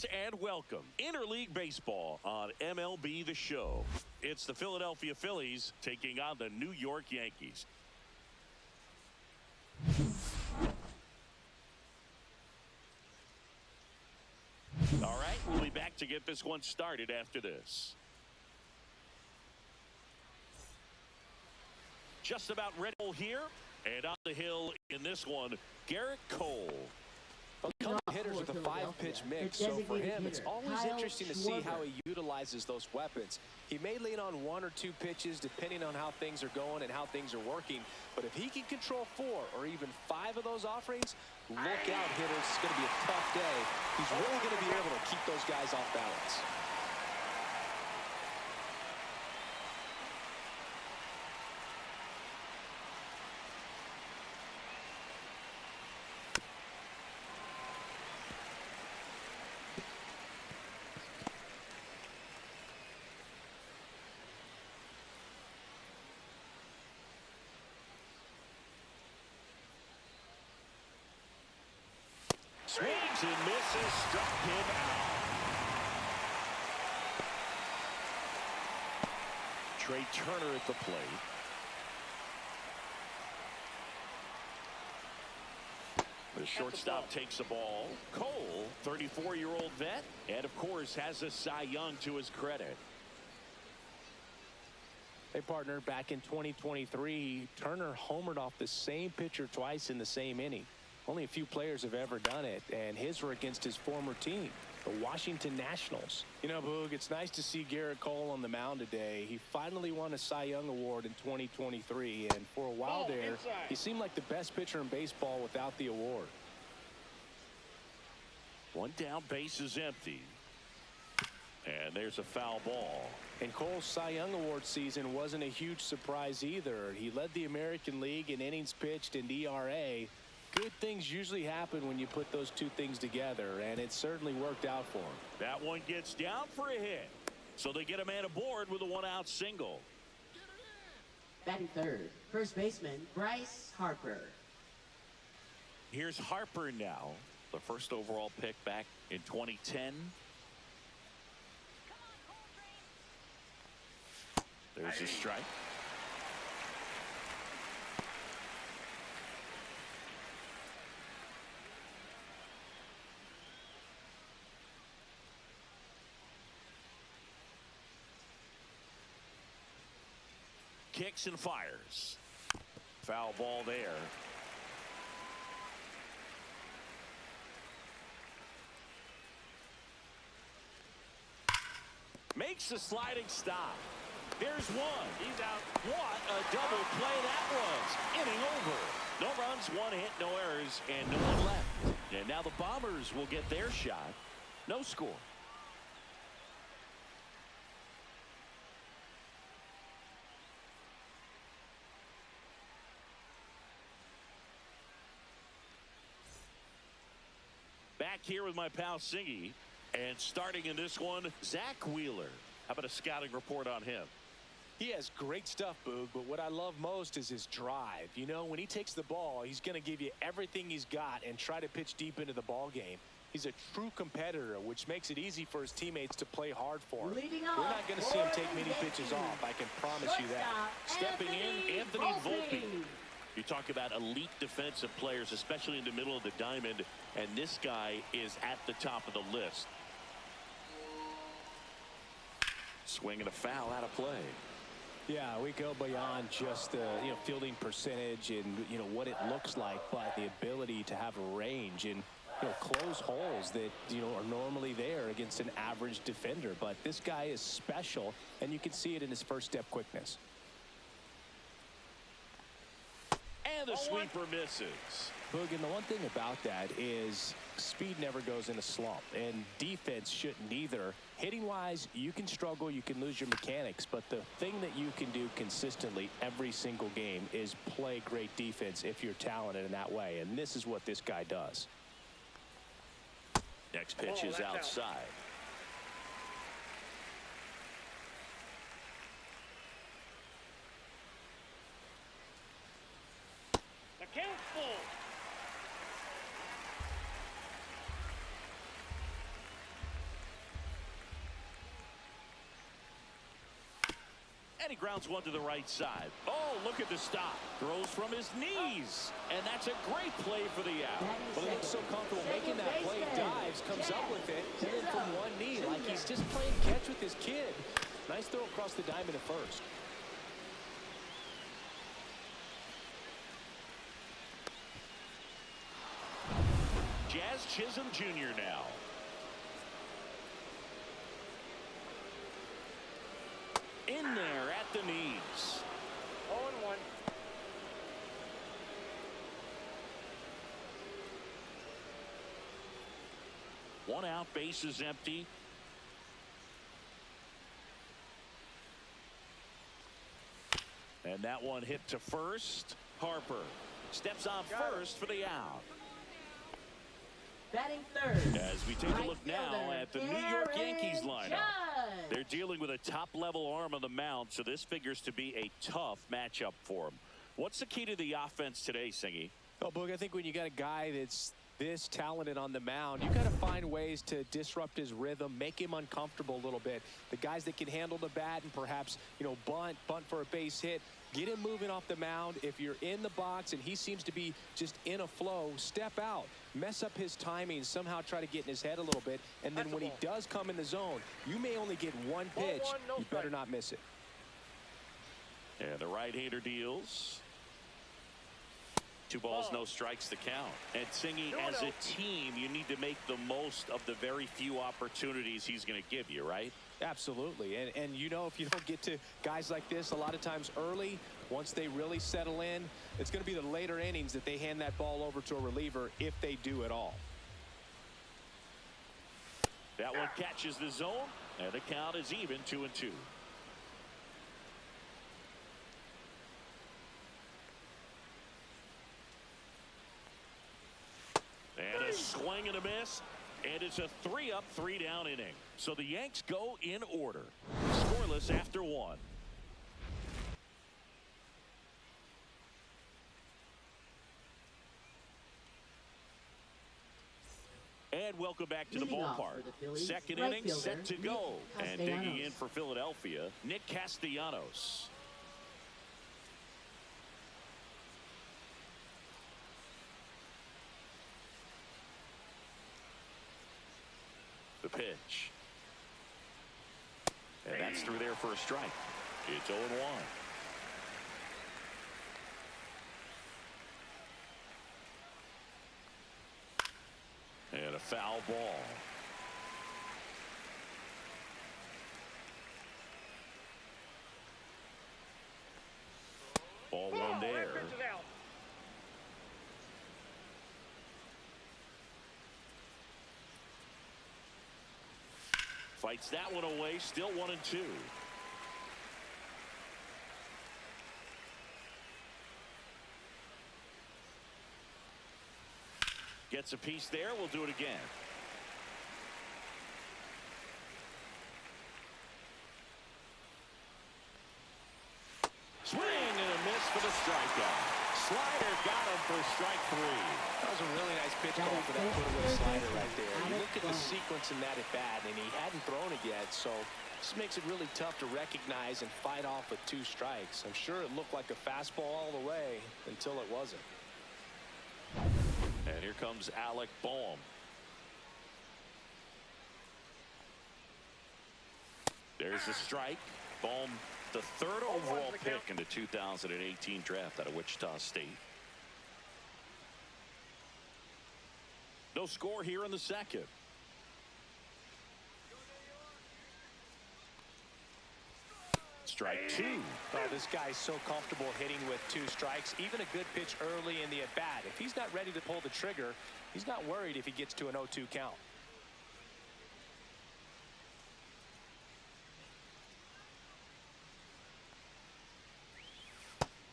fans, and welcome. Interleague Baseball on MLB The Show. It's the Philadelphia Phillies taking on the New York Yankees. All right, we'll be back to get this one started after this. Just about ready here, and on the hill in this one, Garrett Cole. Well, he comes to hitters with a 5-pitch mix, so for him, it's always interesting to see how he utilizes those weapons. He may lean on 1 or 2 pitches depending on how things are going and how things are working, but if he can control 4 or even 5 of those offerings, look out, hitters. It's going to be a tough day. He's really going to be able to keep those guys off balance. Swings and misses, struck him out. Trey Turner at the plate. The shortstop takes the ball. Cole, 34-year-old vet, and of course has a Cy Young to his credit. Hey, partner, back in 2023, Turner homered off the same pitcher twice in the same inning. Only a few players have ever done it, and his were against his former team, the Washington Nationals. You know, Boog, it's nice to see Garrett Cole on the mound today. He finally won a Cy Young Award in 2023, and for a while there, he seemed like the best pitcher in baseball without the award. One down, base is empty. And there's a foul ball. And Cole's Cy Young Award season wasn't a huge surprise either. He led the American League in innings pitched and ERA. Good things usually happen when you put those two things together, and it certainly worked out for him. That one gets down for a hit. So they get a man aboard with a one-out single. Batting third, first baseman Bryce Harper. Here's Harper now, the first overall pick back in 2010. There's a strike. Kicks and fires. Foul ball there. Makes the sliding stop. There's one. He's out. What a double play that was. Inning over. No runs, 1 hit, no errors, and no one left. And now the Bombers will get their shot. No score. Back here with my pal Singy, and starting in this one, Zach Wheeler. How about a scouting report on him? He has great stuff, Boog, but what I love most is his drive. You know, when he takes the ball, he's going to give you everything he's got and try to pitch deep into the ball game. He's a true competitor, which makes it easy for his teammates to play hard for him. We're not going to see him take many pitches off, I can promise you that. Stepping in, Anthony Volpe. You talk about elite defensive players, especially in the middle of the diamond, and this guy is at the top of the list. Swing and a foul out of play. Yeah, we go beyond just the fielding percentage and what it looks like, but the ability to have a range and close holes that are normally there against an average defender. But this guy is special, and you can see it in his first step quickness. And the sweeper misses. Boog, and the one thing about that is speed never goes in a slump, and defense shouldn't either. Hitting-wise, you can struggle, you can lose your mechanics, but the thing that you can do consistently every single game is play great defense if you're talented in that way, and this is what this guy does. Next pitch is outside. The count's full. he grounds one to the right side. Oh, look at the stop. Throws from his knees. And that's a great play for the out. Well, he looks so comfortable making that play. Dives, comes up with it, and then from one knee, like he's just playing catch with his kid. Nice throw across the diamond at first. Jazz Chisholm Jr. now. In there at the knees. 0-1. One out, base is empty. And that one hit to first. Harper steps on first for the out. Batting third. As we take a look now at the New York Yankees lineup. They're dealing with a top-level arm on the mound, so this figures to be a tough matchup for them. What's the key to the offense today, Singy? Oh, Boog, I think when you got a guy that's this talented on the mound, you got to find ways to disrupt his rhythm, make him uncomfortable a little bit. The guys that can handle the bat and perhaps, bunt for a base hit, get him moving off the mound. If you're in the box and he seems to be just in a flow, step out, mess up his timing, somehow try to get in his head a little bit. And then when he does come in the zone, you may only get one pitch. You better not miss it. And the right-hander deals. 2 balls, no strikes to count. And Singy, as a team, you need to make the most of the very few opportunities he's going to give you, right? Absolutely. And if you don't get to guys like this a lot of times early, once they really settle in, it's going to be the later innings that they hand that ball over to a reliever, if they do at all. That one catches the zone, and the count is even, 2-2. And a swing and a miss, and it's a 3-up, 3-down inning. So the Yanks go in order. Scoreless after 1. And welcome back to the ballpark. Second inning set to go. And digging in for Philadelphia, Nick Castellanos. The pitch. And that's through there for a strike. It's 0-1. And a foul ball. Ball one there. Fights that one away, still 1-2. Gets a piece there, we'll do it again. Swing and a miss for the strikeout. Slider got him for strike 3. That was a really nice pitch call for that put-away slider right there. You look at the sequence in that at bat, and he hadn't thrown it yet, so this makes it really tough to recognize and fight off with 2 strikes. I'm sure it looked like a fastball all the way until it wasn't. And here comes Alec Bohm. There's the strike. Bohm, the 3rd overall pick in the 2018 draft out of Wichita State. No score here in the second. Strike 2. Oh, this guy's so comfortable hitting with 2 strikes. Even a good pitch early in the at-bat. If he's not ready to pull the trigger, he's not worried if he gets to an 0-2 count.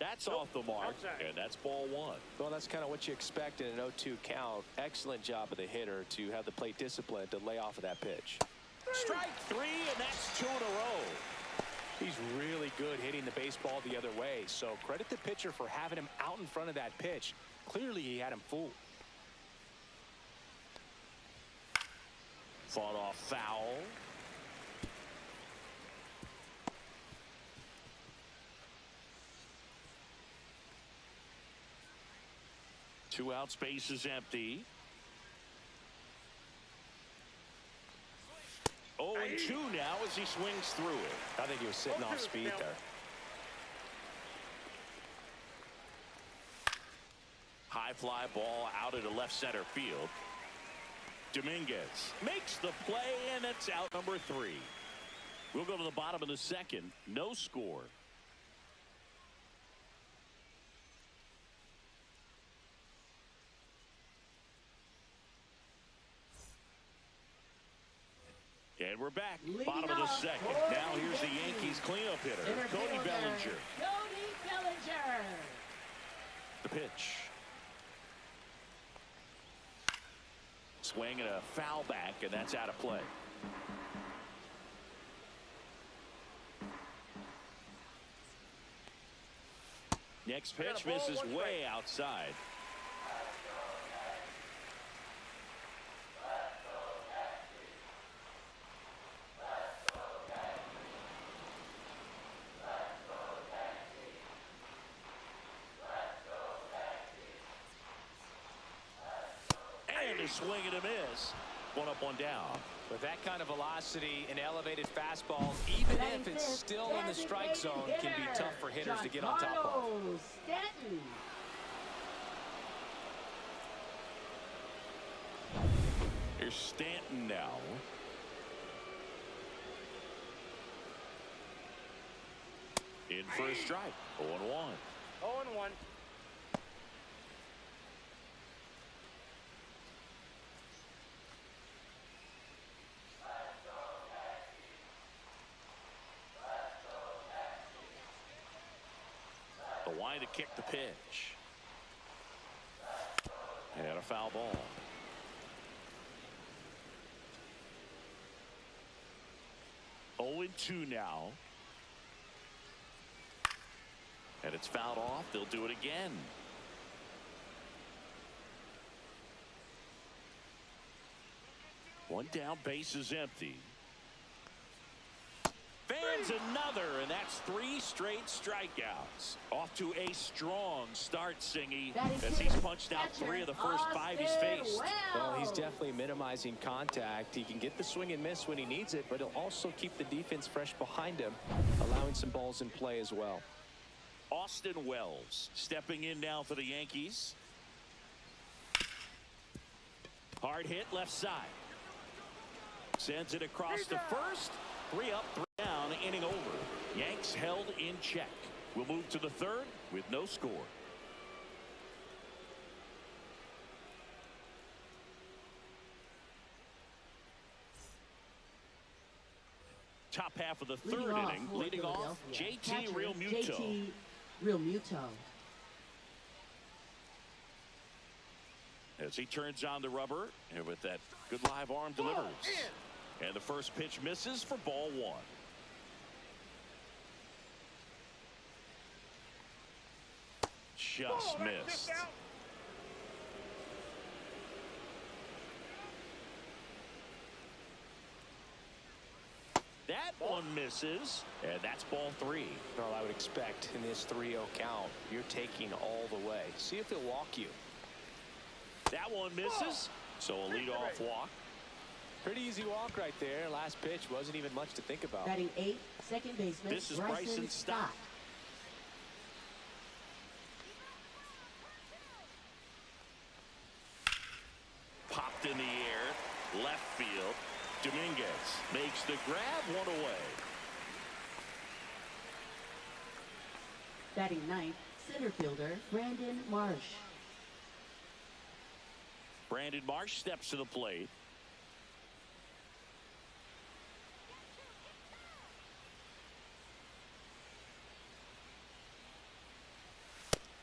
That's off the mark, and that's ball 1. Well, that's kind of what you expect in an 0-2 count. Excellent job of the hitter to have the plate discipline to lay off of that pitch. Strike 3, and that's 2 in a row. He's really good hitting the baseball the other way, so credit the pitcher for having him out in front of that pitch. Clearly, he had him fooled. Fought off foul. 2 out, space is empty. 0-2 now as he swings through it. I think he was sitting off speed there. High fly ball out into left center field. Dominguez makes the play, and it's out number 3. We'll go to the bottom of the second. No score. And we're back. Bottom of the second. Now here's the Yankees cleanup hitter, Cody Bellinger. Cody Bellinger. The pitch. Swing and a foul back, and that's out of play. Next pitch misses way outside. And a swing and a miss. 1 up, 1 down. With that kind of velocity, an elevated fastball, even if it's still in the strike zone, can be tough for hitters to get on top of. Stanton. Here's Stanton now. In for a strike. 0-1. 0-1. The line to kick the pitch. And a foul ball. Oh, 0-2 now. And it's fouled off. They'll do it again. One down, base is empty. Fans another, and that's 3 straight strikeouts. Off to a strong start, Singy, as he's punched out 3 of the first 5 he's faced. Well, he's definitely minimizing contact. He can get the swing and miss when he needs it, but he'll also keep the defense fresh behind him, allowing some balls in play as well. Austin Wells stepping in now for the Yankees. Hard hit left side. Sends it across to first. 3 up, 3 down, inning over. Yanks held in check. We'll move to the third with no score. Top half of the third inning. Leading off, JT Realmuto. As he turns on the rubber, and with that good live arm delivers. And the first pitch misses for ball 1. Just missed. That one misses, and that's ball 3. Well, I would expect in this 3-0 count, you're taking all the way. See if he'll walk you. That one misses, so a leadoff walk. Pretty easy walk right there. Last pitch wasn't even much to think about. Batting 8th, second baseman. This is Bryson Stott. Popped in the air, left field. Dominguez makes the grab, 1 away. Batting 9th, center fielder Brandon Marsh. Brandon Marsh steps to the plate.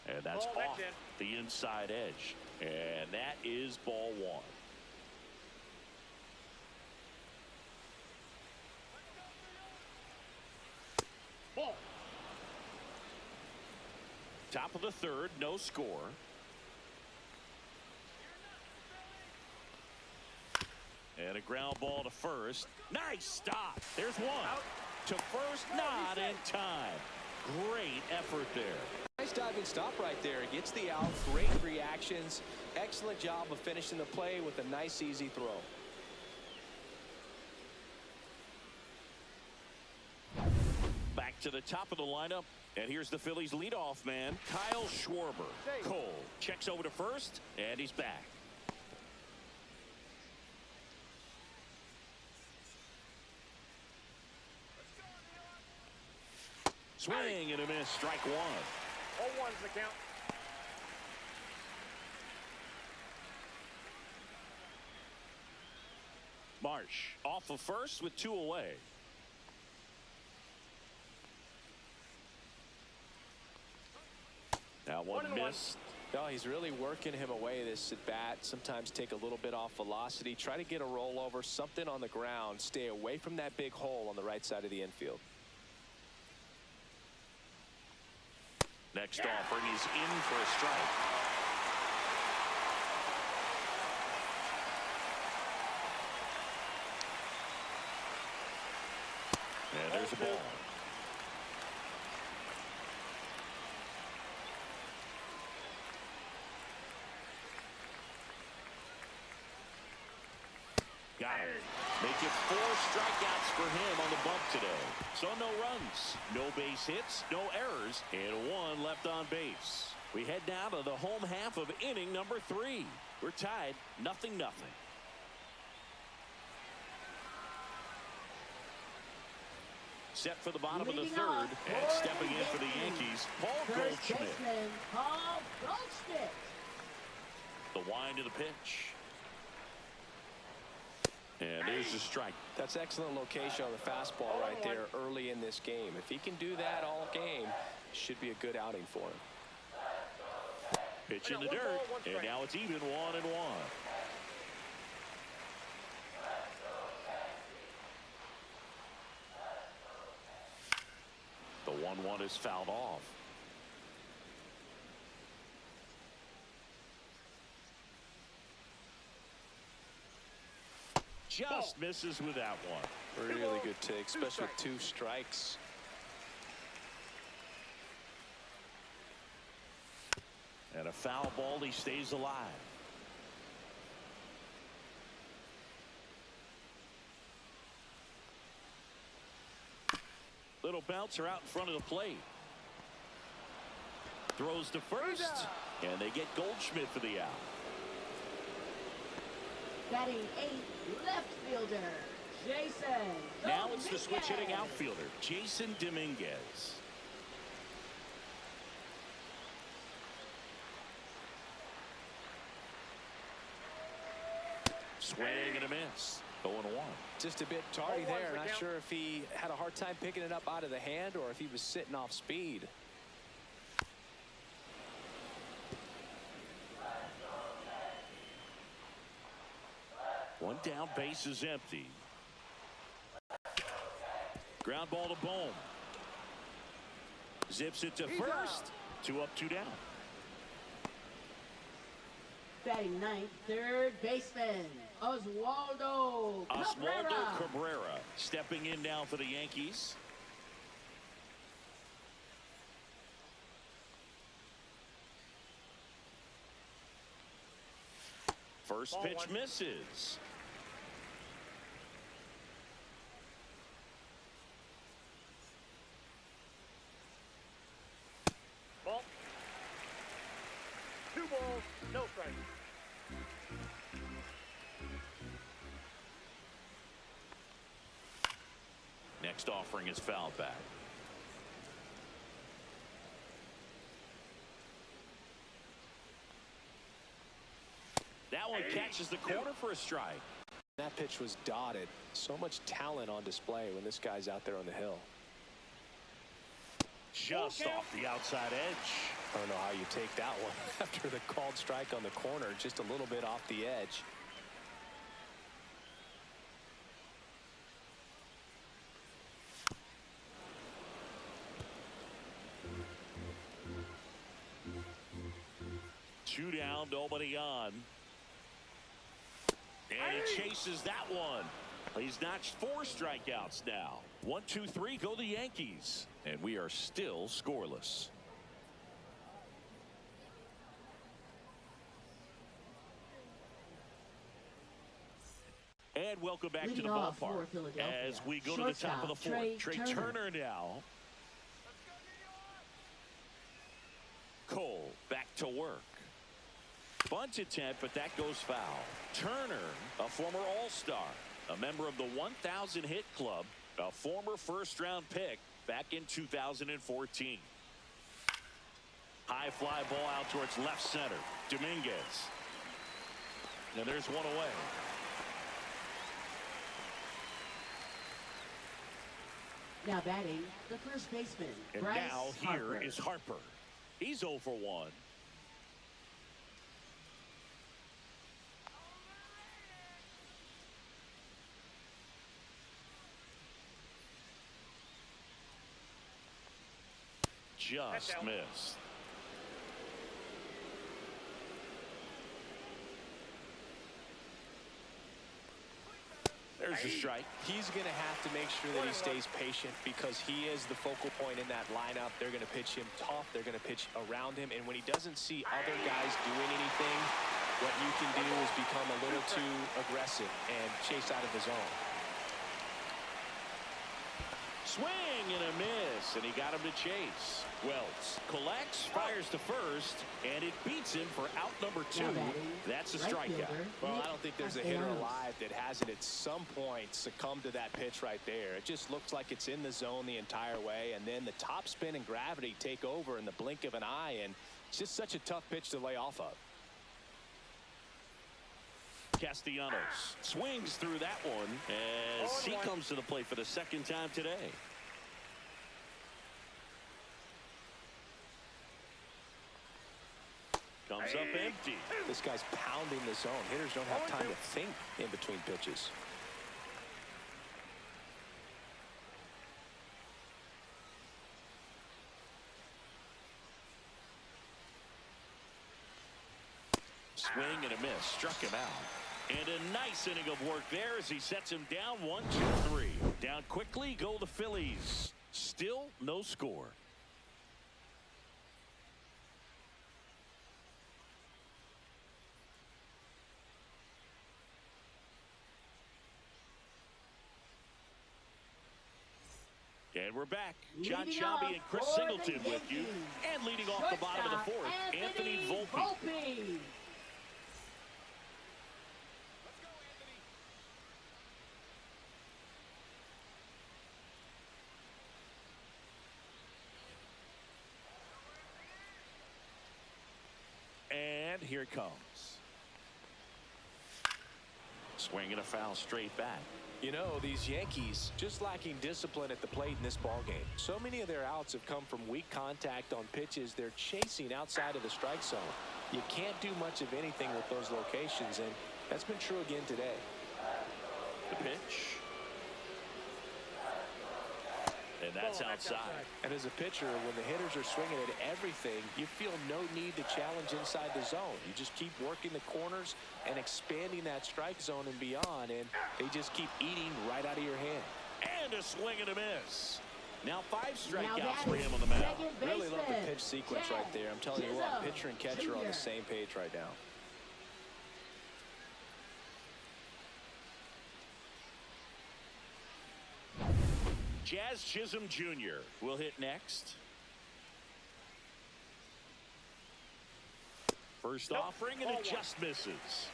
And that's off the inside edge. And that is ball 1. Ball. Top of the third, no score. And a ground ball to first. Nice stop. There's one. Out. To first, not in time. Great effort there. Nice diving stop right there. He gets the out. Great reactions. Excellent job of finishing the play with a nice, easy throw. Back to the top of the lineup. And here's the Phillies leadoff man, Kyle Schwarber. Cole checks over to first, and he's back. Swing and a miss, strike one. 0-1's the count. Marsh off of first with 2 away. Now one missed. No, he's really working him away this at bat. Sometimes take a little bit off velocity. Try to get a rollover, something on the ground. Stay away from that big hole on the right side of the infield. Next offering is in for a strike. And there's a ball. Got it. Make it 4 strikeouts for him on the bump today. So no runs, no base hits, no errors, and 1 left on base. We head now to the home half of inning number 3. We're tied 0-0. Set for the bottom of the third, and stepping in for the Yankees, Paul Goldschmidt. Paul Goldschmidt. The wind of the pitch. And there's the strike. That's excellent location on the fastball right there early in this game. If he can do that all game, should be a good outing for him. Pitch in the dirt, and now it's even 1-1. The 1-1 is fouled off. Just misses with that one. Really good take, especially with 2 strikes. And a foul ball, he stays alive. Little bouncer out in front of the plate. Throws to first, and they get Goldschmidt for the out. Batting 8th, left fielder, Jason. Now it's the switch hitting outfielder, Jason Dominguez. Swing and a miss. 0-1. Just a bit tardy there. Not sure if he had a hard time picking it up out of the hand or if he was sitting off speed. One down, base is empty. Ground ball to Bohm. Zips it to first. 2 up, 2 down. Batting 9th, third baseman, Oswaldo Cabrera stepping in now for the Yankees. First pitch misses. Ball. 2 balls, no strikes. Next offering is fouled back. That one catches the corner for a strike. That pitch was dotted. So much talent on display when this guy's out there on the hill. Just off the outside edge. I don't know how you take that one after the called strike on the corner, just a little bit off the edge. Two down, nobody on. And he chases that one. He's notched 4 strikeouts now. 1, 2, 3 go the Yankees. And we are still scoreless. And welcome back to Leading the off ballpark for Philadelphia, as we go to the top of the fourth. Trey Turner now. Cole back to work. Bunt attempt, but that goes foul. Turner, a former All-Star, a member of the 1,000 hit club, a former first-round pick back in 2014. High fly ball out towards left center. Dominguez. And there's one away. Now batting, the first baseman, And Bryce now Harper. here is Harper. He's 0 for 1. Just missed. There's a strike. He's going to have to make sure that he stays patient because he is the focal point in that lineup. They're going to pitch him tough. They're going to pitch around him. And when he doesn't see other guys doing anything, what you can do is become a little too aggressive and chase out of the zone. Swing and a miss, and he got him to chase. Wells collects, fires to first, and it beats him for out number 2. That's a strikeout. Well, I don't think there's a hitter alive that hasn't at some point succumbed to that pitch right there. It just looks like it's in the zone the entire way, and then the top spin and gravity take over in the blink of an eye, and it's just such a tough pitch to lay off of. Castellanos swings through that one as he comes to the plate for the second time today. Comes up empty. This guy's pounding the zone. Hitters don't have time to think in between pitches. Swing and a miss. Struck him out. And a nice inning of work there as he sets him down 1-2-3. Down quickly go the Phillies. Still no score. And we're back. John Shelby and Chris Singleton with you. And leading off the bottom of the fourth, Anthony Volpe. And here it comes. Swing and a foul straight back. You know, these Yankees just lacking discipline at the plate in this ballgame. So many of their outs have come from weak contact on pitches they're chasing outside of the strike zone. You can't do much of anything with those locations, and that's been true again today. The pitch. And that's outside. And as a pitcher, when the hitters are swinging at everything, you feel no need to challenge inside the zone. You just keep working the corners and expanding that strike zone and beyond, and they just keep eating right out of your hand. And a swing and a miss. Now 5 strikeouts for him on the mound. Really love the pitch sequence right there. I'm telling you what, pitcher and catcher are on the same page right now. Jazz Chisholm Jr. will hit next. First offering, and it just misses.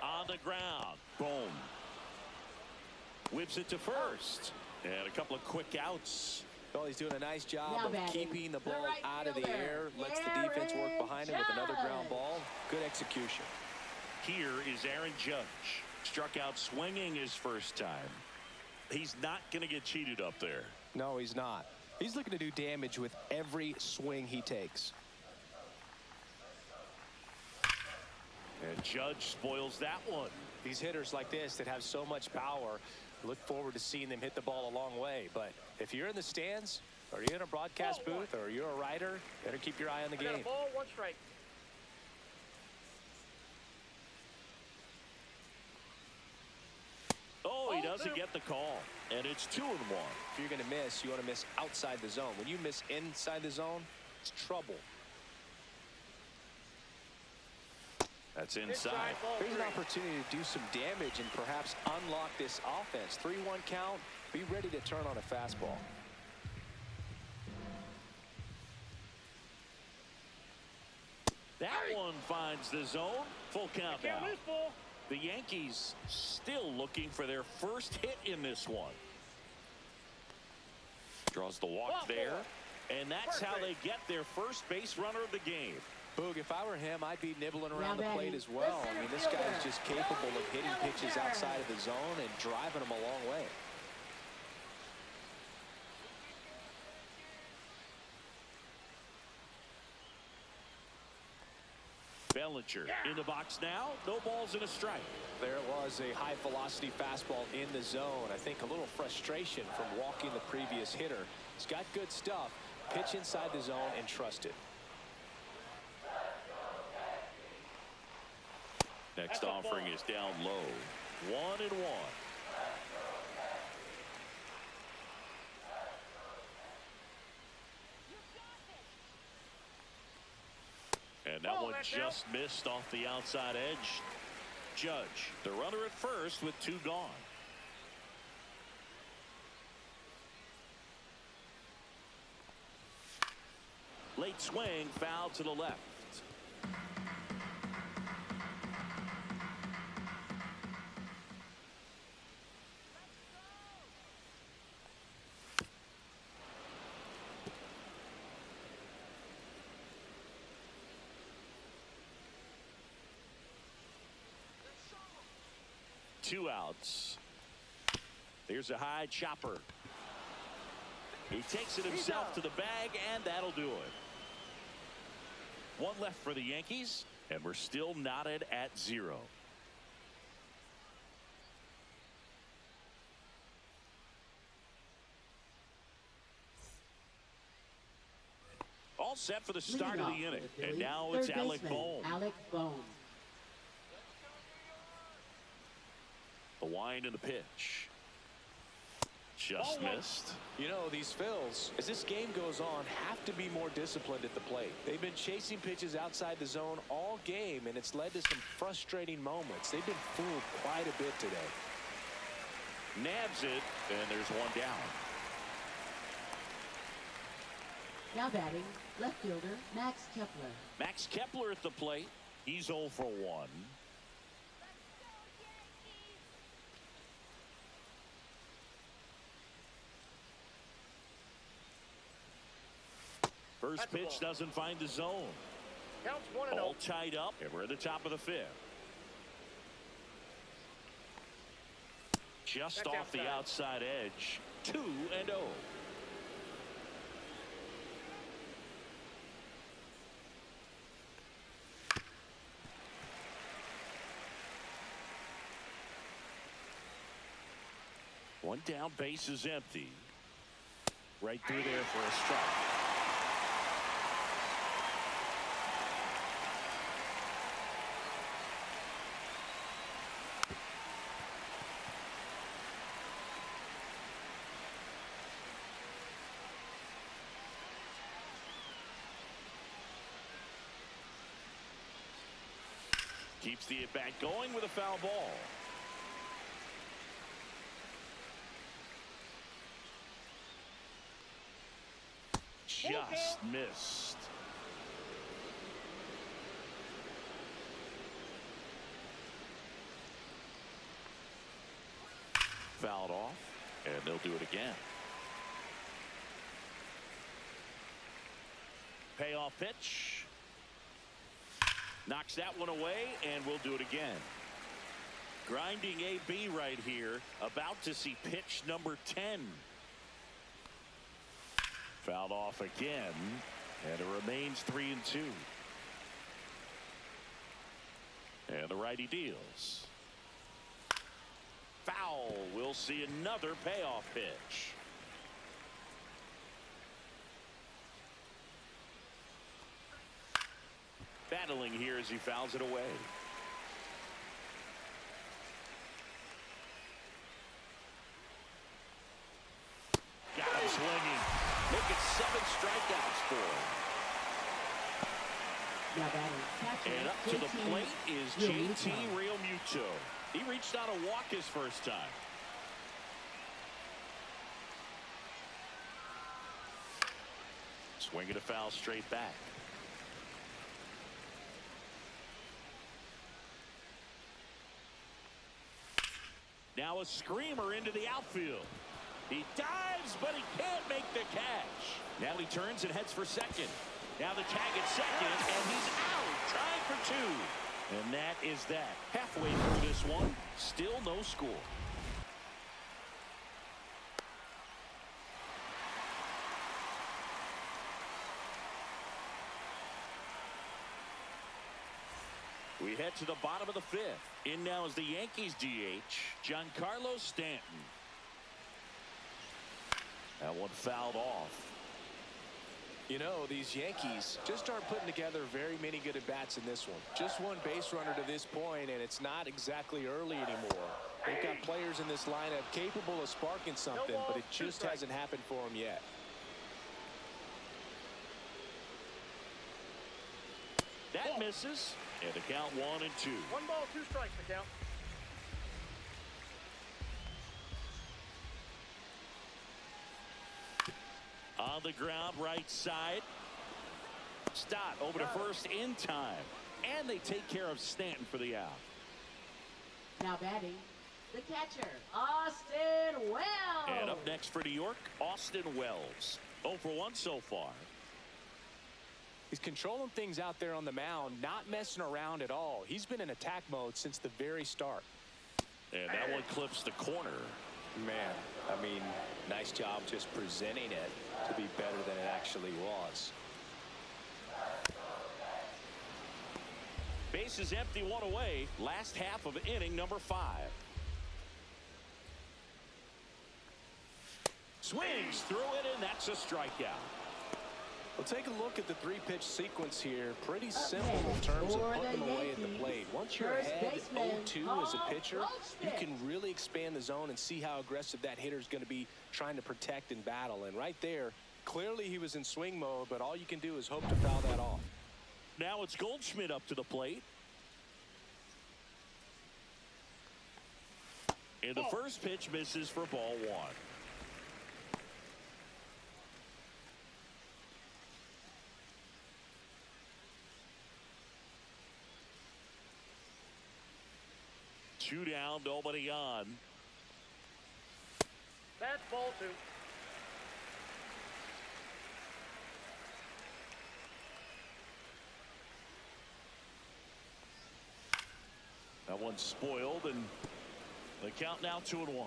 On the ground. Boom. Whips it to first. And a couple of quick outs. Well, he's doing a nice job of keeping the ball out of the air. Lets the defense work behind him with another ground ball. Good execution. Here is Aaron Judge. Struck out swinging his first time. He's not going to get cheated up there. No, he's not. He's looking to do damage with every swing he takes. And Judge spoils that one. These hitters like this that have so much power, look forward to seeing them hit the ball a long way. But if you're in the stands, or you're in a broadcast booth, or you're a writer, better keep your eye on the game. Ball, 1 strike. Oh, he doesn't doesn't get the call, and it's 2-1. If you're going to miss, you want to miss outside the zone. When you miss inside the zone, it's trouble. That's inside. Here's an opportunity to do some damage and perhaps unlock this offense. 3-1 count. Be ready to turn on a fastball. That one finds the zone. Full count now. The Yankees still looking for their first hit in this one. Draws the walk there. And that's how they get their first base runner of the game. Boog, if I were him, I'd be nibbling around the plate as well. I mean, this guy is just capable of hitting pitches outside of the zone and driving them a long way. Bellinger in the box now. No balls and a strike. There was a high velocity fastball in the zone. I think a little frustration from walking the previous hitter. He's got good stuff. Pitch inside the zone and trust it. Next offering is down low. 1-1. And that one just missed off the outside edge. Judge, the runner at first with 2 gone. Late swing, foul to the left. Two outs. There's a high chopper. He takes it himself to the bag, and that'll do it. One left for the Yankees, and we're still knotted at 0. All set for the start of the inning, and now it's Alec Bohm. The wind and the pitch. Just missed. You know, these Phils, as this game goes on, have to be more disciplined at the plate. They've been chasing pitches outside the zone all game, and it's led to some frustrating moments. They've been fooled quite a bit today. Nabs it, and there's one down. Now batting, left fielder, Max Kepler. Max Kepler at the plate. He's 0 for 1. First pitch doesn't find the zone. Counts 1-0. All tied up, and we're at the top of the 5th. Just off the outside edge. 2-0. One down, base is empty. Right through there for a strike. Keeps the at-bat going with a foul ball. Just missed. Fouled off, and they'll do it again. Payoff pitch. Knocks that one away, and we'll do it again. Grinding AB right here, about to see pitch number 10. Fouled off again, and it remains 3-2. And the righty deals. Foul. We'll see another payoff pitch. Battling here as he fouls it away. Look at 7 strikeouts for him. Now batting, catcher, And up to the JT plate is JT Realmuto. He reached out a walk his first time. Swinging a foul straight back. Now a screamer into the outfield. He dives, but he can't make the catch. Now he turns and heads for second. Now the tag at second, and he's out, trying for 2. And that is that. Halfway through this one, still no score. We head to the bottom of the 5th. In now is the Yankees DH, Giancarlo Stanton. That one fouled off. You know, these Yankees just aren't putting together very many good at-bats in this one. Just one base runner to this point, and it's not exactly early anymore. They've got players in this lineup capable of sparking something, but it just hasn't happened for them yet. That misses, and the count 1-2. 1 ball, 2 strikes to count. On the ground, right side. Stott over to first in time. And they take care of Stanton for the out. Now batting, the catcher, Austin Wells. And up next for New York, Austin Wells. 0 for 1 so far. He's controlling things out there on the mound, not messing around at all. He's been in attack mode since the very start. And that one clips the corner. Man, I mean, nice job just presenting it to be better than it actually was. Base is empty, 1 away. Last half of inning number 5. Swings through it, and that's a strikeout. Well, take a look at the 3-pitch sequence here. Pretty simple in terms of putting them away at the plate. Once you're ahead 0-2 as a pitcher, you can really expand the zone and see how aggressive that hitter is going to be trying to protect and battle. And right there, clearly he was in swing mode, but all you can do is hope to foul that off. Now it's Goldschmidt up to the plate. And the first pitch misses for ball 1. Two down, nobody on. That's ball 2. That one's spoiled, and the count now 2-1.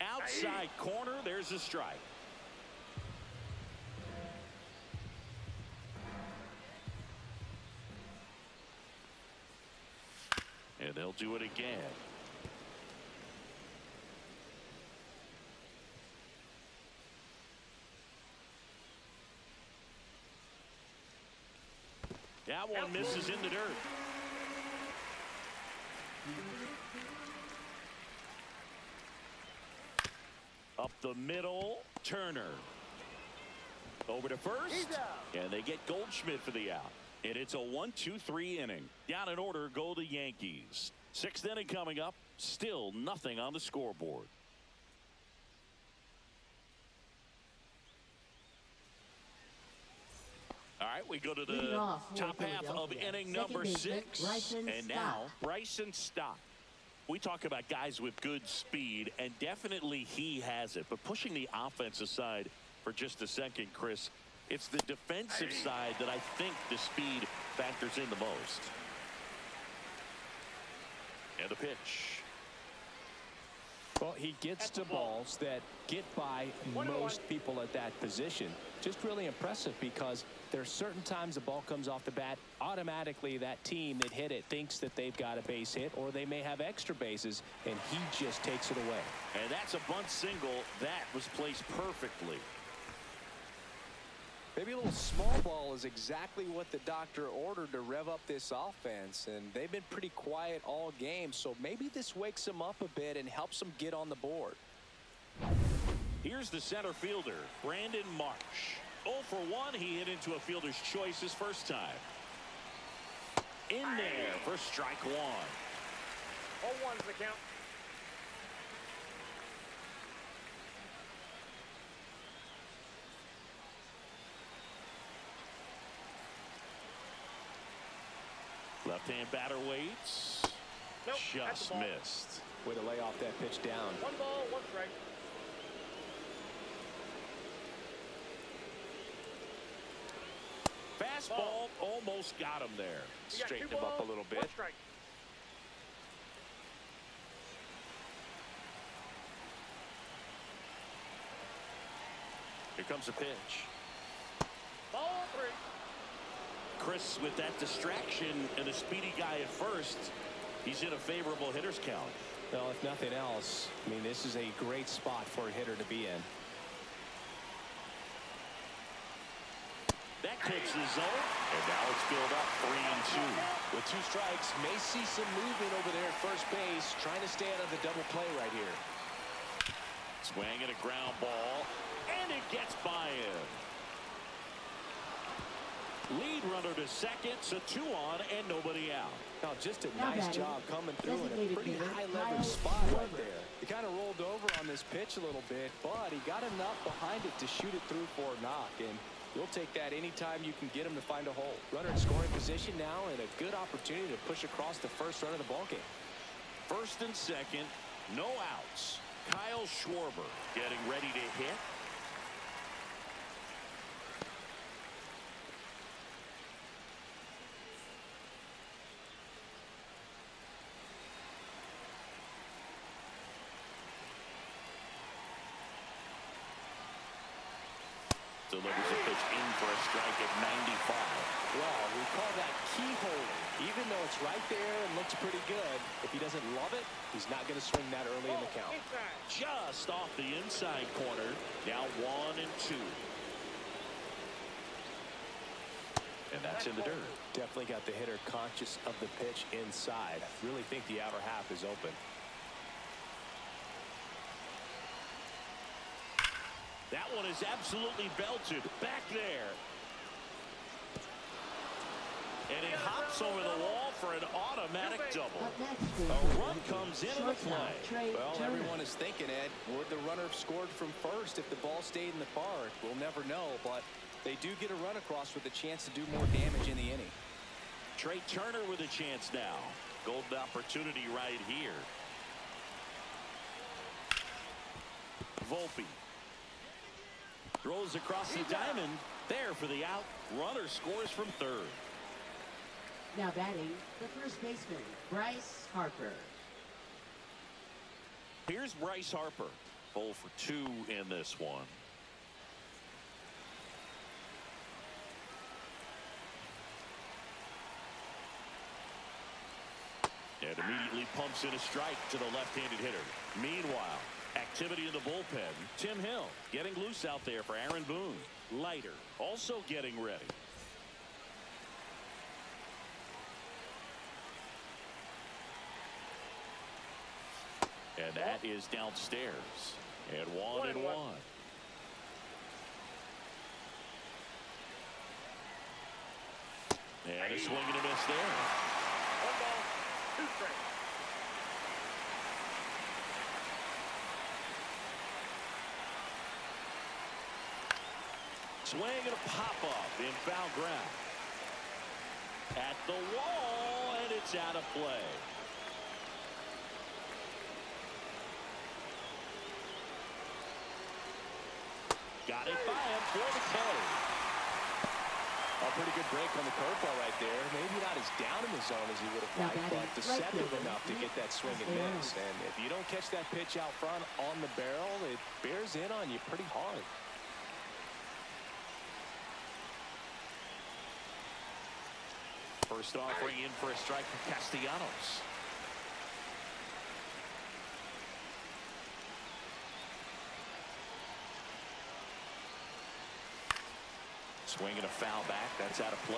Outside corner, there's a strike. And they'll do it again. That one misses in the dirt. Up the middle, Turner. Over to first, and they get Goldschmidt for the out. And it's a 1-2-3 inning. Down in order go the Yankees. 6th inning coming up. Still nothing on the scoreboard. All right, we go to the top half of inning number 6. And now, Bryson Stott. We talk about guys with good speed, and definitely he has it. But pushing the offense aside for just a second, Chris, it's the defensive side that I think the speed factors in the most. And the pitch. Well, he gets to balls that get by most people at that position. Just really impressive because there are certain times the ball comes off the bat, automatically that team that hit it thinks that they've got a base hit, or they may have extra bases, and he just takes it away. And that's a bunt single that was placed perfectly. Maybe a little small ball is exactly what the doctor ordered to rev up this offense, and they've been pretty quiet all game, so maybe this wakes them up a bit and helps them get on the board. Here's the center fielder, Brandon Marsh. 0 for 1, he hit into a fielder's choice his first time. In there for strike one. 0-1's the count. Left-hand batter waits. Nope, that's Just the ball. missed. Way to lay off that pitch down. 1 ball, 1 strike. Fastball almost got him there. You got Straighten 2 him up a balls, little 1 bit. strike. Here comes a pitch. Ball 3. Chris with that distraction and a speedy guy at first. He's in a favorable hitter's count. Well, if nothing else, I mean, this is a great spot for a hitter to be in. That takes the zone, and now it's filled up 3-2. With 2 strikes, may see some movement over there at first base, trying to stay out of the double play right here. Swing and a ground ball, and it gets by him. Lead runner to second, so 2 on and nobody out. Now, just a Now nice batting, job coming through in a designated pretty hitter, high Kyle leverage spot right Schwarber. there. He kind of rolled over on this pitch a little bit, but he got enough behind it to shoot it through for a knock, and you'll take that anytime you can get him to find a hole. Runner in scoring position now, and a good opportunity to push across the first run of the ballgame. First and second, no outs. Kyle Schwarber getting ready to hit. Delivers a pitch in for a strike at 95. Well, we call that keyhole. Even though it's right there and looks pretty good, if he doesn't love it, he's not going to swing that early in the count. Inside. Just off the inside corner. Now 1-2. And that's in the dirt. Definitely got the hitter conscious of the pitch inside. Really think the outer half is open. That one is absolutely belted. Back there. And it hops over the wall for an automatic double. Up next for A run comes into the shortstop, play. Trey Well, Turner. everyone is thinking, Ed, would the runner have scored from first if the ball stayed in the park? We'll never know, but they do get a run across with a chance to do more damage in the inning. Trey Turner with a chance now. Golden opportunity right here. Volpe. Throws across the diamond. There for the out. Runner scores from third. Now batting, the first baseman, Bryce Harper. Here's Bryce Harper. 0 for 2 in this one. And immediately pumps in a strike to the left-handed hitter. Meanwhile, activity in the bullpen. Tim Hill getting loose out there for Aaron Boone. Leiter also getting ready. And that is downstairs. And 1-1. And a swing and a miss there. 1 ball, 2 strikes. Swing and a pop-up in foul ground. At the wall, and it's out of play. Got it by him for the K. A pretty good break on the curveball right there. Maybe not as down in the zone as he would have Now liked, batting, but right deceptive fielder, enough to get that swing and Este. miss. And if you don't catch that pitch out front on the barrel, it bears in on you pretty hard. First offering in for a strike from Castellanos. Swing and a foul back. That's out of play.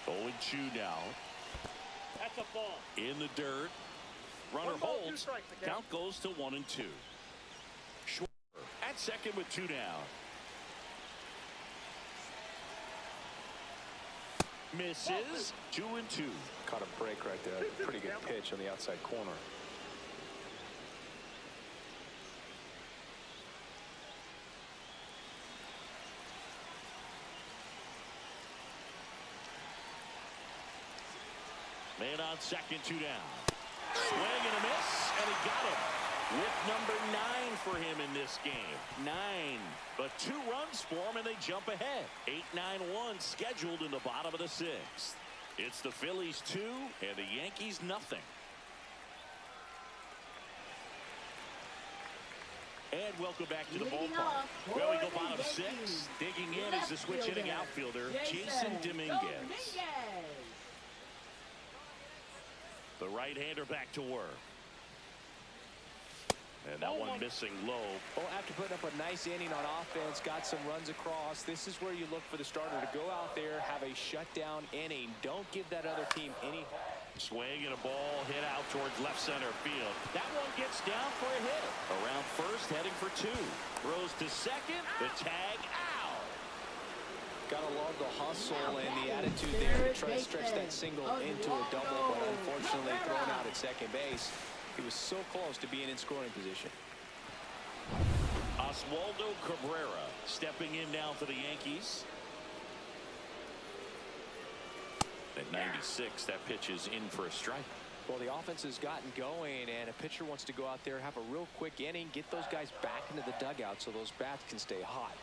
Oh, and 2 now. That's a ball. In the dirt. Runner 1 ball, 2 holds. strikes, the count. Count goes to 1 and 2. Schwarber at second with 2 down. Misses. 2 and 2. Caught a break right there. Pretty good pitch on the outside corner. Man on second, 2 down. Swing and a miss, and he got him. With number 9 for him in this game. 9, but 2 runs for him, and they jump ahead. 8-9-1 scheduled in the bottom of the 6th. It's the Phillies 2 and the Yankees nothing. And welcome back to the ballpark. Well, we go bottom 6. Digging in is the switch hitting outfielder, Jason Dominguez. The right-hander back to work. And that one missing low. Well, after putting up a nice inning on offense, got some runs across, this is where you look for the starter to go out there, have a shutdown inning. Don't give that other team any. Swing and a ball hit out towards left center field. That one gets down for a hit. Around first, heading for 2. Throws to second. The tag out. Gotta love the hustle and the attitude there to try to stretch that single into a double, but unfortunately thrown out at second base. He was so close to being in scoring position. Oswaldo Cabrera stepping in now for the Yankees. At 96, that pitch is in for a strike. Well, the offense has gotten going, and a pitcher wants to go out there, have a real quick inning, get those guys back into the dugout so those bats can stay hot.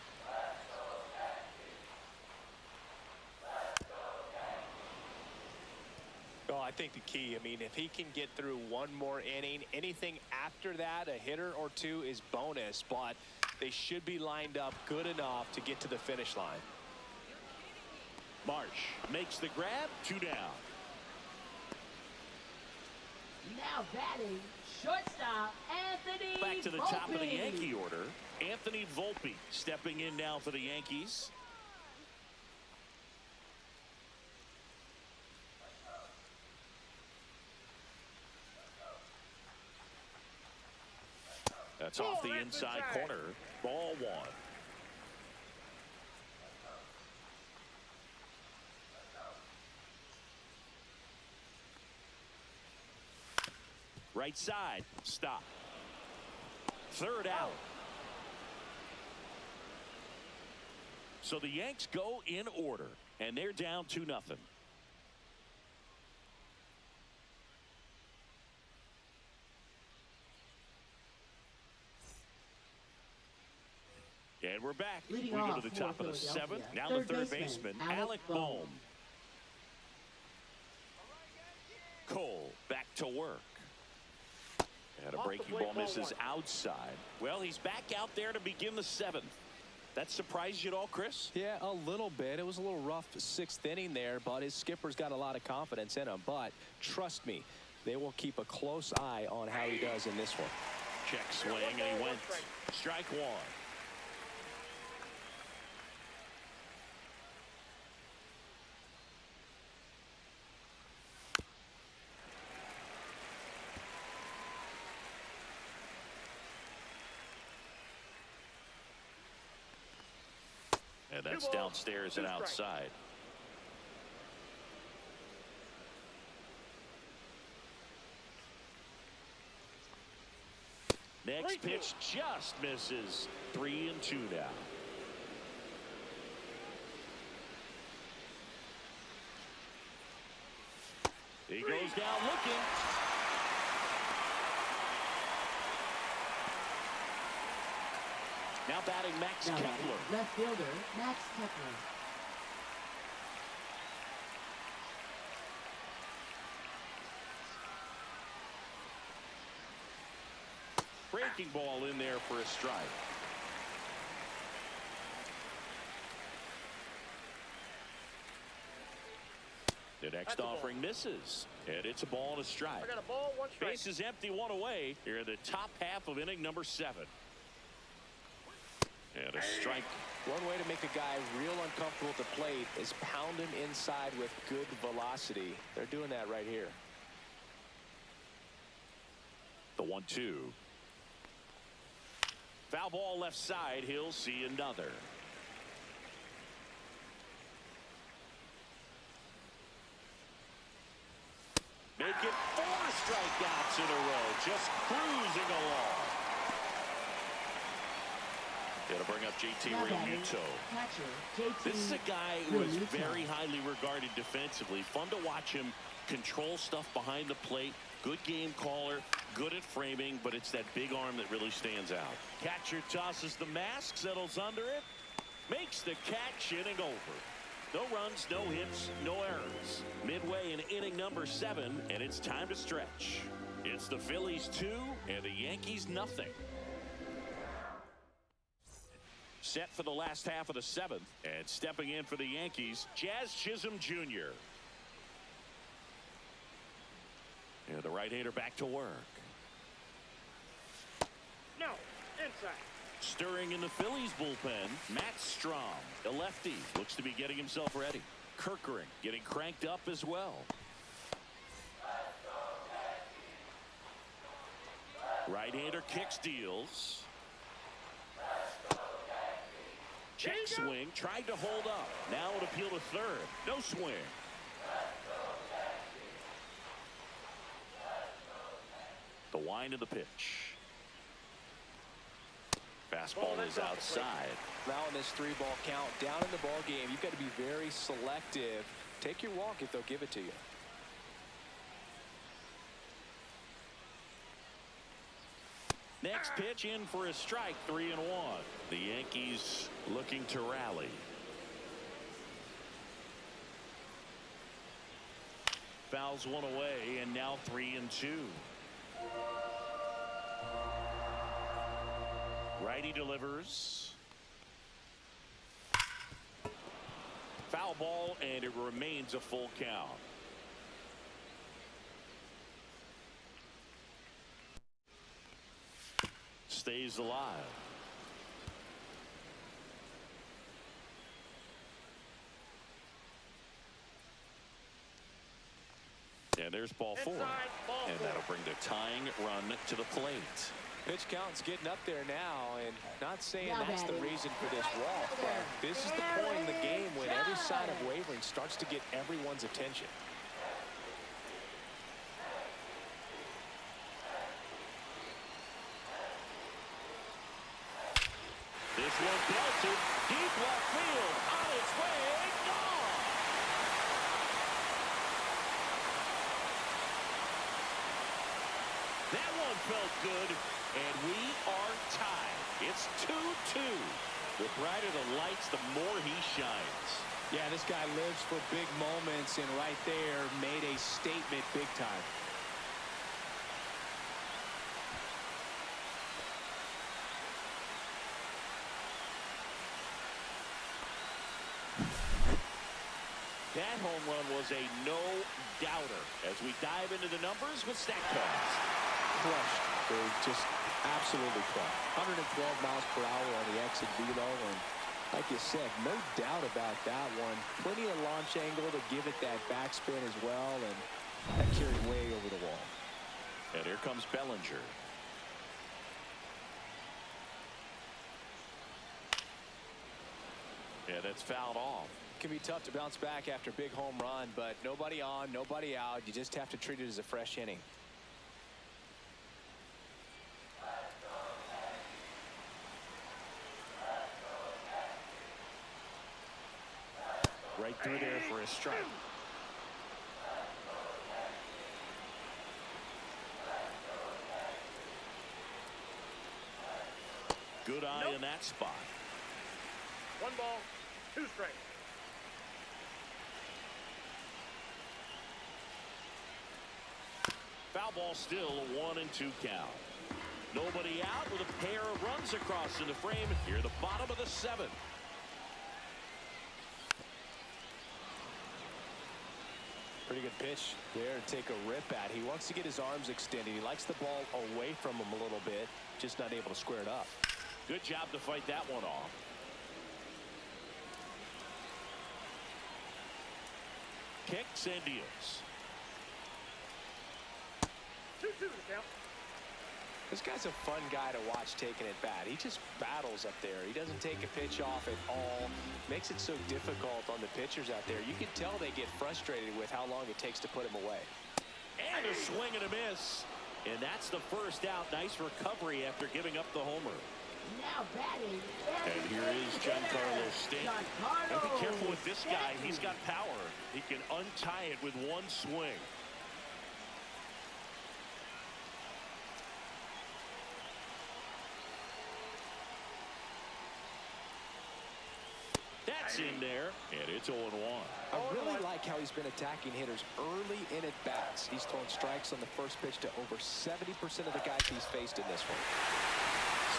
Well, I think the key, I mean, if he can get through one more inning, anything after that, a hitter or 2 is bonus, but they should be lined up good enough to get to the finish line. Marsh makes the grab, 2 down. Now batting, shortstop, Anthony Back to the Volpe. top of the Yankee order. Anthony Volpe stepping in now for the Yankees. That's off the inside corner. Ball 1. Right side. Stop. Third out. So the Yanks go in order, and they're down 2-0. And we're back. Leading We go off to the for top of the 7th. Philadelphia, Now the third third baseman, baseman, Alec Bohm. Cole back to work. And a Off the breaking plate, ball ball misses 1. outside. Well, he's back out there to begin the 7th. That surprised you at all, Chris? Yeah, a little bit. It was a little rough 6th inning there, but his skipper's got a lot of confidence in him. But trust me, they will keep a close eye on how he does in this one. Check swing, and he went. Strike 1. And that's downstairs and outside. Next pitch just misses. 3-2 now. He goes down looking. Now batting Max Now Kepler. left fielder, Max Kepler. Breaking ball in there for a strike. The next That's a ball. offering misses. And it's a ball and a strike. I got a ball, one strike. Base is empty, one away. Here in the top half of inning number 7. And a strike. One way to make a guy real uncomfortable at the plate is pound him inside with good velocity. They're doing that right here. The 1-2. Foul ball left side. He'll see another. Make it 4 strikeouts in a row. Just cruising along. Gonna bring up JT Now batting, Realmuto. catcher, JT This is a guy who is Realmuto. very highly regarded defensively. Fun to watch him control stuff behind the plate. Good game caller, good at framing, but it's that big arm that really stands out. Catcher tosses the mask, settles under it, makes the catch, inning over. No runs, no hits, no errors. Midway in inning number 7, and it's time to stretch. It's the Phillies 2 and the Yankees nothing. Set for the last half of the 7th, and stepping in for the Yankees, Jazz Chisholm Jr. And the right-hander back to work. No, inside. Stirring in the Phillies bullpen, Matt Strom, the lefty, looks to be getting himself ready. Kirkering getting cranked up as well. Right-hander kicks, deals. Check swing, tried to hold up. Now an appeal to third. No swing. The wind of the pitch. Fastball is outside. Now in this 3-ball count, down in the ball game, you've got to be very selective. Take your walk if they'll give it to you. Next pitch in for a strike, 3-1. The Yankees looking to rally. Fouls one away, and now 3-2. Righty delivers. Foul ball, and it remains a full count. Stays alive. And there's ball 4. Inside, ball And 4. that'll bring the tying run to the plate. Pitch count's getting up there now, and not saying Now that's the batting, reason for this walk, but this is the point in the game when every sign of wavering starts to get everyone's attention. This one belted deep left field, on its way, gone. That one felt good, and we are tied. It's 2-2. The brighter the lights, the more he shines. Yeah, this guy lives for big moments, and right there made a statement big time. That home run was a no-doubter. As we dive into the numbers with StatCast. Crushed. They just absolutely crushed. 112 miles per hour on the exit velo, and like you said, no doubt about that one. Plenty of launch angle to give it that backspin as well, and that carried way over the wall. And here comes Bellinger. Yeah, that's fouled off. Can be tough to bounce back after a big home run, but nobody on, nobody out. You just have to treat it as a fresh inning. Right through there for a strike. Good eye in that spot. 1 ball, 2 strikes. Foul ball still, a 1-2 count. Nobody out with a pair of runs across in the frame here at the bottom of the 7th. Pretty good pitch there to take a rip at. He wants to get his arms extended. He likes the ball away from him a little bit, just not able to square it up. Good job to fight that one off. Kicks and deals. 2-2 the count. This guy's a fun guy to watch taking it bat. He just battles up there. He doesn't take a pitch off at all. Makes it so difficult on the pitchers out there. You can tell they get frustrated with how long it takes to put him away. And a swing and a miss. And that's the first out. Nice recovery after giving up the homer. Now batting. And here is Giancarlo Stanton. And be careful with this guy. He's got power. He can untie it with one swing. That's in there, and it's 0-1. I really like how he's been attacking hitters early in at bats. He's thrown strikes on the first pitch to over 70% of the guys he's faced in this one.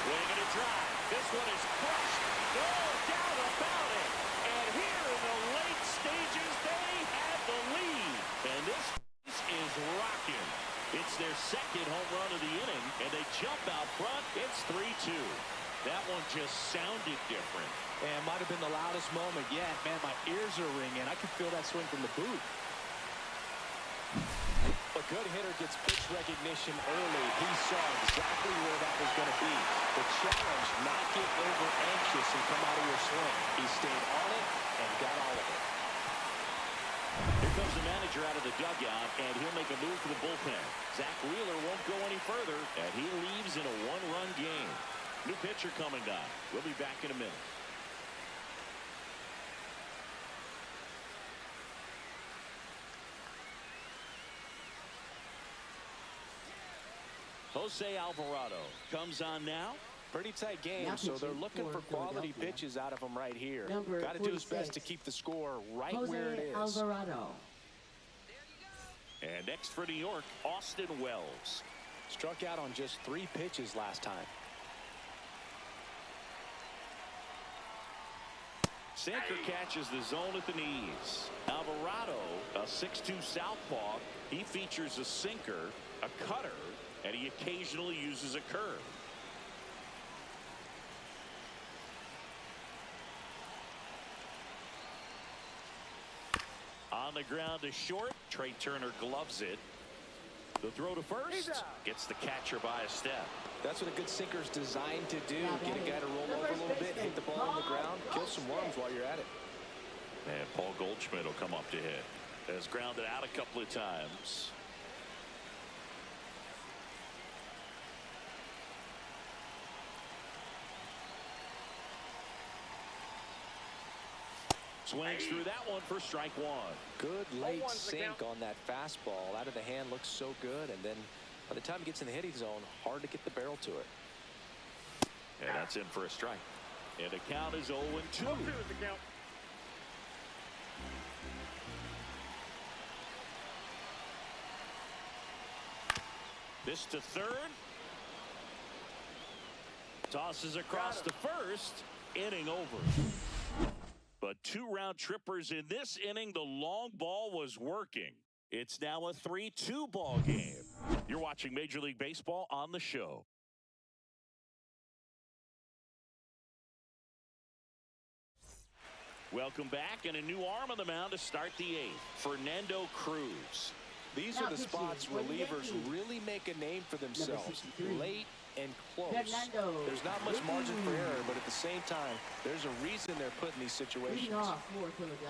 Swing and a drive. This one is crushed. No doubt about it. And here in the late stages, they have the lead. And this is rocking. It's their second home run of the inning, and they jump out front. It's 3-2. That one just sounded different. And might have been the loudest moment yet. Man, my ears are ringing. I can feel that swing from the booth. A good hitter gets pitch recognition early. He saw exactly where that was going to be. The challenge, not get over anxious and come out of your swing. He stayed on it and got all of it. Here comes the manager out of the dugout, and he'll make a move for the bullpen. Zach Wheeler won't go any further, and he leaves in a one-run game. New pitcher coming down. We'll be back in a minute. Jose Alvarado comes on now. Pretty tight game, Now so they're pitching looking for for quality Philadelphia. pitches out of him right here. Number Got to do his 46. best to keep the score right Jose where it is. Alvarado. And next for New York, Austin Wells. Struck out on just 3 pitches last time. Sinker catches the zone at the knees. Alvarado, a 6'2 southpaw. He features a sinker, a cutter, and he occasionally uses a curve. On the ground to short. Trey Turner gloves it. The throw to first gets the catcher by a step. That's what a good sinker is designed to do. Get a guy to roll over a little bit, hit the ball on the ground, kill some worms while you're at it. And Paul Goldschmidt will come up to hit. Has grounded out a couple of times. Swings through that one for strike one. Good late sink on that fastball. Out of the hand, looks so good. And then by the time it gets in the hitting zone, hard to get the barrel to it. And that's in for a strike. And the count is 0-2. 2-2 is the count. This to third. Tosses across to first. Inning over. But 2 round trippers in this inning. The long ball was working. It's now a 3-2 ball game. You're watching Major League Baseball on the show. Welcome back, and a new arm on the mound to start the 8th. Fernando Cruz. These are the spots relievers really make a name for themselves. Late and close. There's not much margin for error, but at the same time, there's a reason they're put in these situations.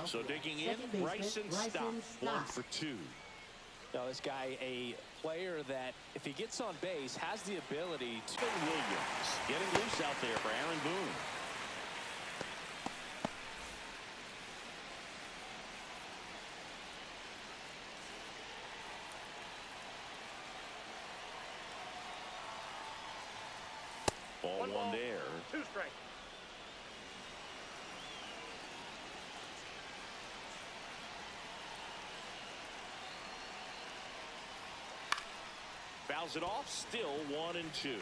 So digging in, Bryson Stott, 1 for 2. Now this guy, a player that, if he gets on base, has the ability to... Williams getting loose out there for Aaron Boone. Ball one there. 2 strike. Fouls it off, still 1-2.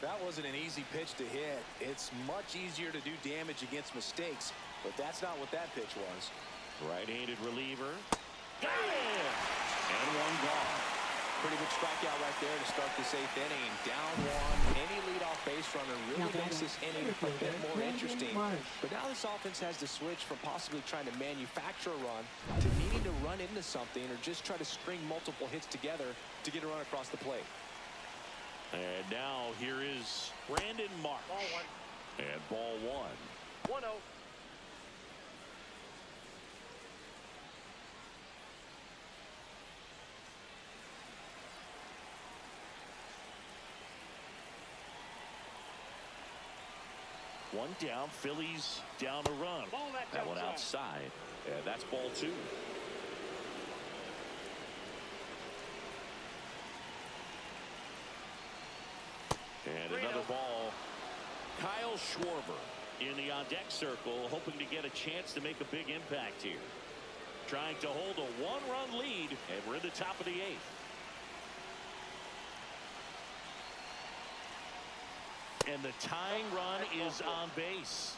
That wasn't an easy pitch to hit. It's much easier to do damage against mistakes, but that's not what that pitch was. Right-handed reliever. Got him! strikeout right there to start this 8th inning. Down one. Any leadoff base runner really makes this inning a bit more interesting. But now this offense has to switch from possibly trying to manufacture a run to needing to run into something or just try to string multiple hits together to get a run across the plate. And now here is Brandon Marsh. Ball one. And ball one. 1-0. One down. Phillies down a run. Ball that's That one outside. outside. And that's ball two. And another ball. Kyle Schwarber in the on-deck circle, hoping to get a chance to make a big impact here. Trying to hold a one-run lead, and we're in the top of the 8th. And the tying run is on base.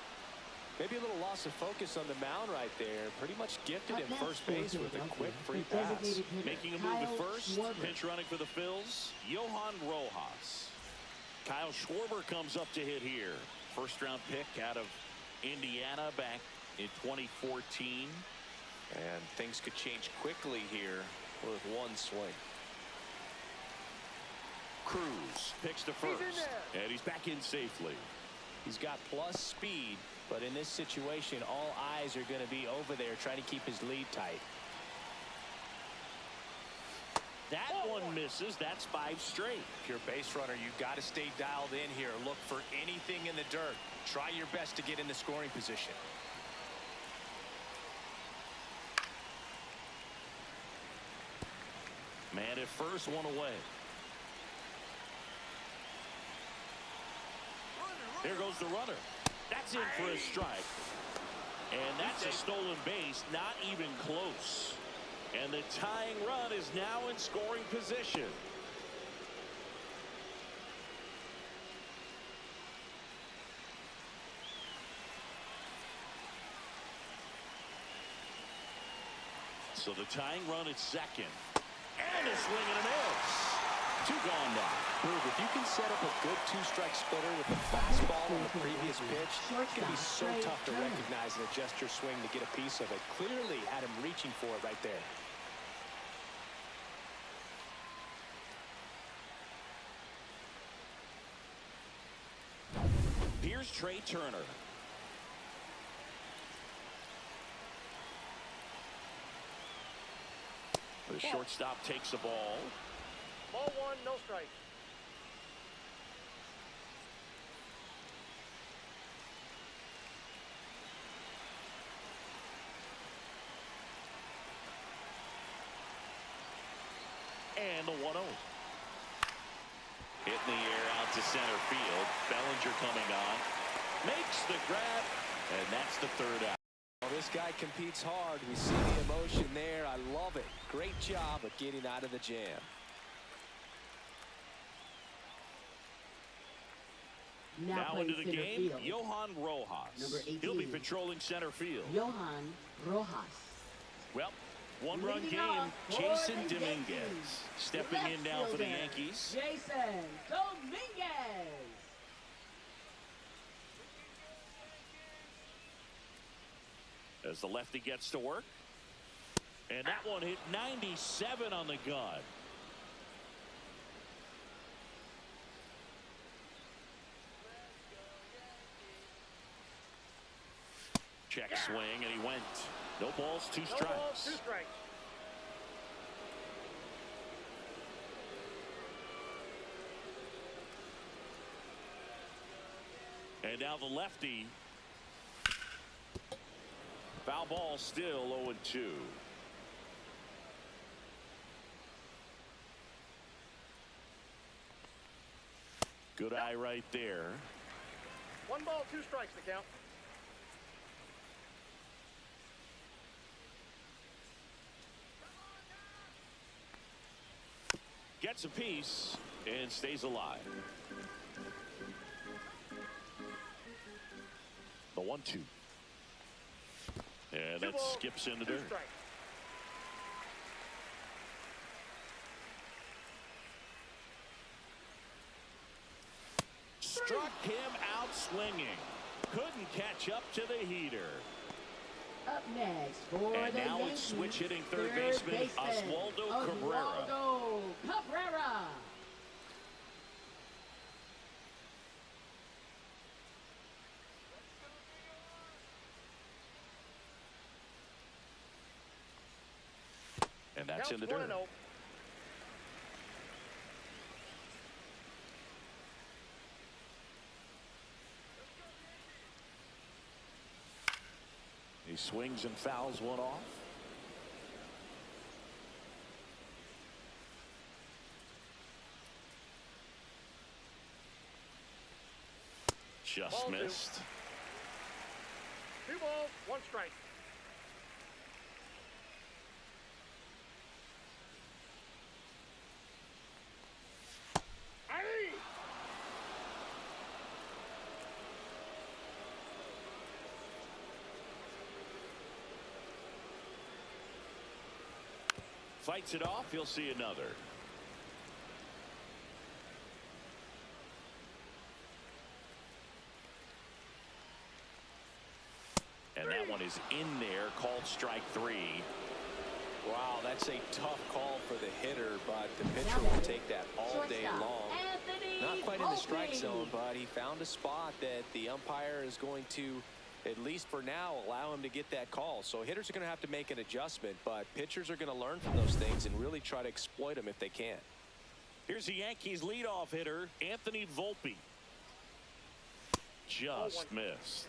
Maybe a little loss of focus on the mound right there. Pretty much gifted in first base with a quick free pass. Making a move at first. Pinch running for the Phils, Johan Rojas. Kyle Schwarber comes up to hit here. First-round pick out of Indiana back in 2014. And things could change quickly here with one swing. Cruz picks to first, and he's back in safely. He's got plus speed, but in this situation, all eyes are going to be over there trying to keep his lead tight. That one misses. That's 5 straight. If you're a base runner, you've got to stay dialed in here. Look for anything in the dirt. Try your best to get in the scoring position. Man at first, one away. There goes the runner. That's in for a strike. And that's a stolen base, not even close. And the tying run is now in scoring position. So the tying run is second. And a swing and a miss. 2 gone now. Move, if you can set up a good 2-strike splitter with a fastball on the previous pitch, it's going to be so tough to recognize and adjust your swing to get a piece of it. Clearly had him reaching for it right there. Here's Trey Turner. The shortstop takes the ball. Ball one, no strike. And the 1-0. Hit in the air out to center field. Bellinger coming on. Makes the grab. And that's the 3rd out. Well, this guy competes hard. We see the emotion there. I love it. Great job of getting out of the jam. Now into the game, field. Johan Rojas. He'll be patrolling center field. Johan Rojas. Well, one-run game. Jason Dominguez stepping in now for the Yankees. Jason Dominguez. As the lefty gets to work. And that one hit 97 on the gun. Check swing, and he went. No balls, 2 strikes. No balls, 2 strikes. And now the lefty. Foul ball, still 0-2. Good eye right there. 1 ball, 2 strikes to count. Gets a piece and stays alive. The 1-2. And that skips in the dirt. Struck him out swinging. Couldn't catch up to the heater. Up next for And the now Yankees, it's switch hitting third baseman Oswaldo Cabrera. Oswaldo Cabrera. And that's Counts in the 1-0. dirt. He swings and fouls one off. Just Ball two. missed. 2 balls, 1 strike. Aye. Fights it off. He'll see another. And that one is in there, called strike 3. Wow, that's a tough call for the hitter, but the pitcher will take that all day Shortstop, long. Anthony Not quite in the strike Volpe. zone, but he found a spot that the umpire is going to, at least for now, allow him to get that call. So hitters are going to have to make an adjustment, but pitchers are going to learn from those things and really try to exploit them if they can. Here's the Yankees leadoff hitter, Anthony Volpe. Just missed.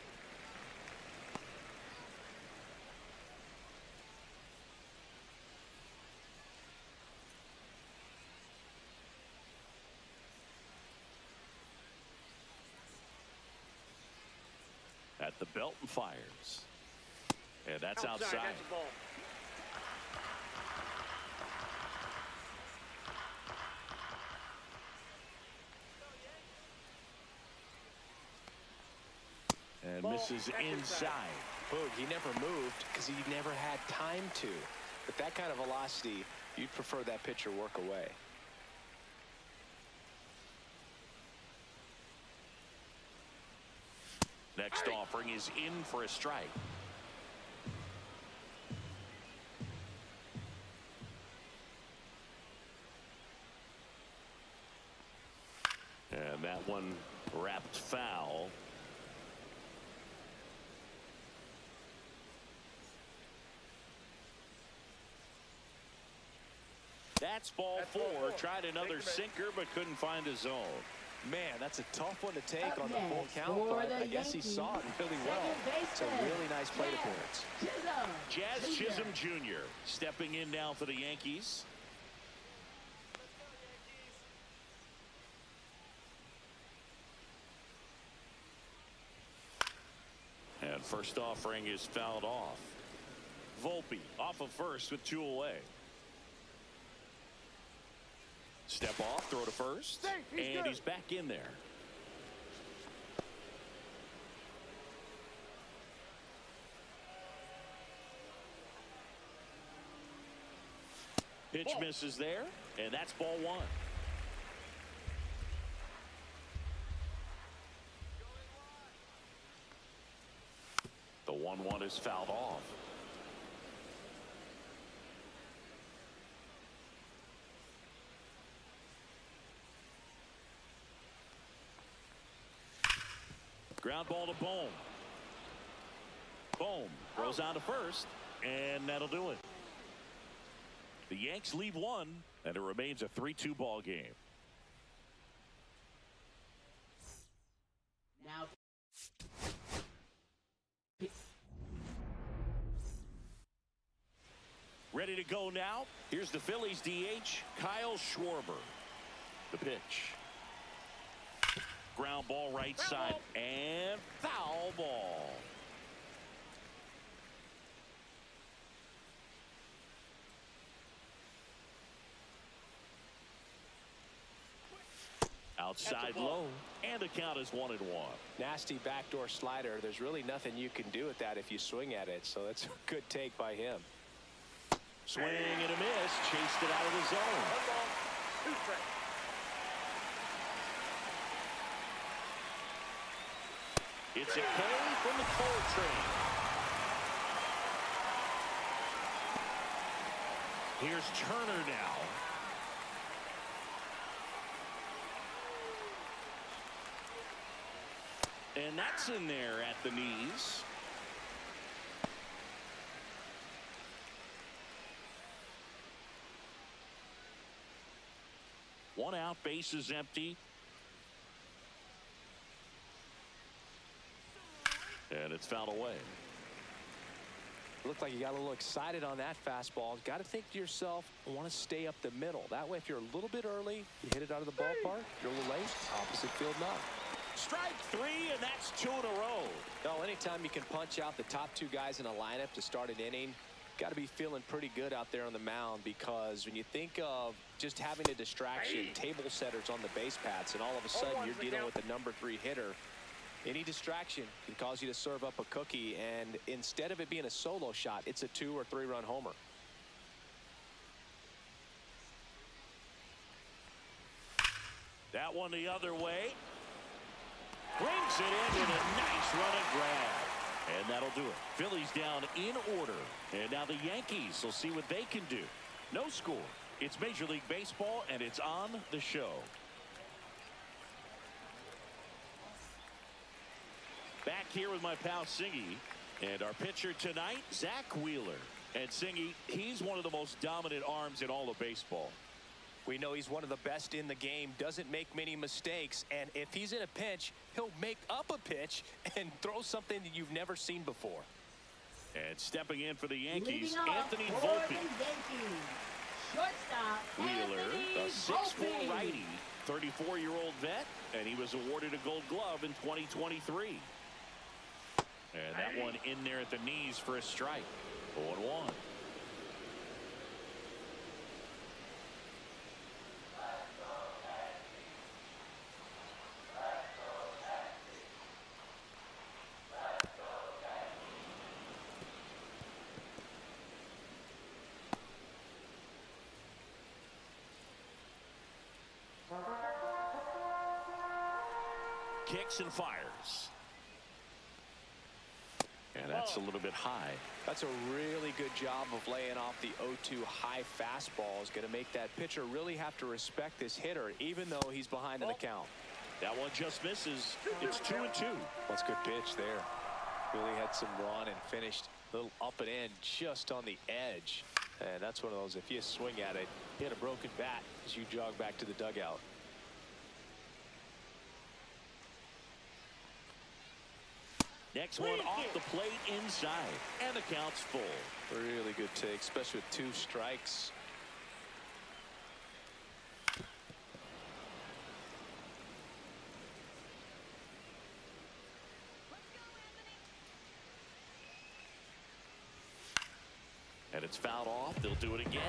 At the belt and fires. And that's outside. That's a ball. And Ball, misses that's inside. Boog, he never moved because he never had time to. With that kind of velocity, you'd prefer that pitcher work away. Next offering is in for a strike. And that one wrapped foul. That's ball four. Tried another sinker but couldn't find a zone. Man, that's a tough one to take Up on the full next count, for but the I guess he Yankees, saw it really well. second It's a baseman, really nice plate appearance. Jazz Chisholm Jr. stepping in now for the Yankees. And first offering is fouled off. Volpe off of first with 2 away. Step off, throw to first, and he's back in there. Pitch misses there, and that's ball 1. The 1-1 is fouled off. Ground ball to Bohm. Bohm throws on to first, and that'll do it. The Yanks leave 1, and it remains a 3-2 ball game. Now, Ready to go now. Here's the Phillies DH, Kyle Schwarber. The pitch. Ground ball right side, and foul ball. Outside low, and the count is 1-1. Nasty backdoor slider. There's really nothing you can do with that if you swing at it, so that's a good take by him. Swing and a miss, chased it out of the zone. 1 ball, 2 strikes. It's a K from the coal train. Here's Turner now. And that's in there at the knees. One out, base is empty. And it's fouled away. Looked like you got a little excited on that fastball. Got to think to yourself, I want to stay up the middle. That way, if you're a little bit early, you hit it out of the ballpark. If you're a little late, opposite field knock. Strike three, and that's 2 in a row. No, anytime you can punch out the top 2 guys in a lineup to start an inning, got to be feeling pretty good out there on the mound, because when you think of just having a distraction, table setters on the base paths, and all of a sudden you're dealing with the number 3 hitter, any distraction can cause you to serve up a cookie, and instead of it being a solo shot, it's a 2 or 3 run homer. That one the other way. Brings it in with a nice run and grab. And that'll do it. Phillies down in order. And now the Yankees will see what they can do. No score. It's Major League Baseball, and it's on the show. Back here with my pal Singy. And our pitcher tonight, Zach Wheeler. And Singy, he's one of the most dominant arms in all of baseball. We know he's one of the best in the game, doesn't make many mistakes, and if he's in a pinch, he'll make up a pitch and throw something that you've never seen before. And stepping in for the Yankees, Leading off Anthony for Volpe. the Yankees, shortstop, Wheeler, Anthony a 6'4" Volpe. righty, 34-year-old vet, and he was awarded a Gold Glove in 2023. And that one in there at the knees for a strike. 0-1. Kicks and fires. And that's a little bit high. That's a really good job of laying off the 0-2 high fastball. Is going to make that pitcher really have to respect this hitter, even though he's behind in the count. That one just misses. It's 2-2. That's a good pitch there. Really had some run and finished a little up and in just on the edge. And that's one of those, if you swing at it, hit a broken bat as you jog back to the dugout. Next one off the plate inside. And the count's full. Really good take, especially with 2 strikes. And it's fouled off. They'll do it again.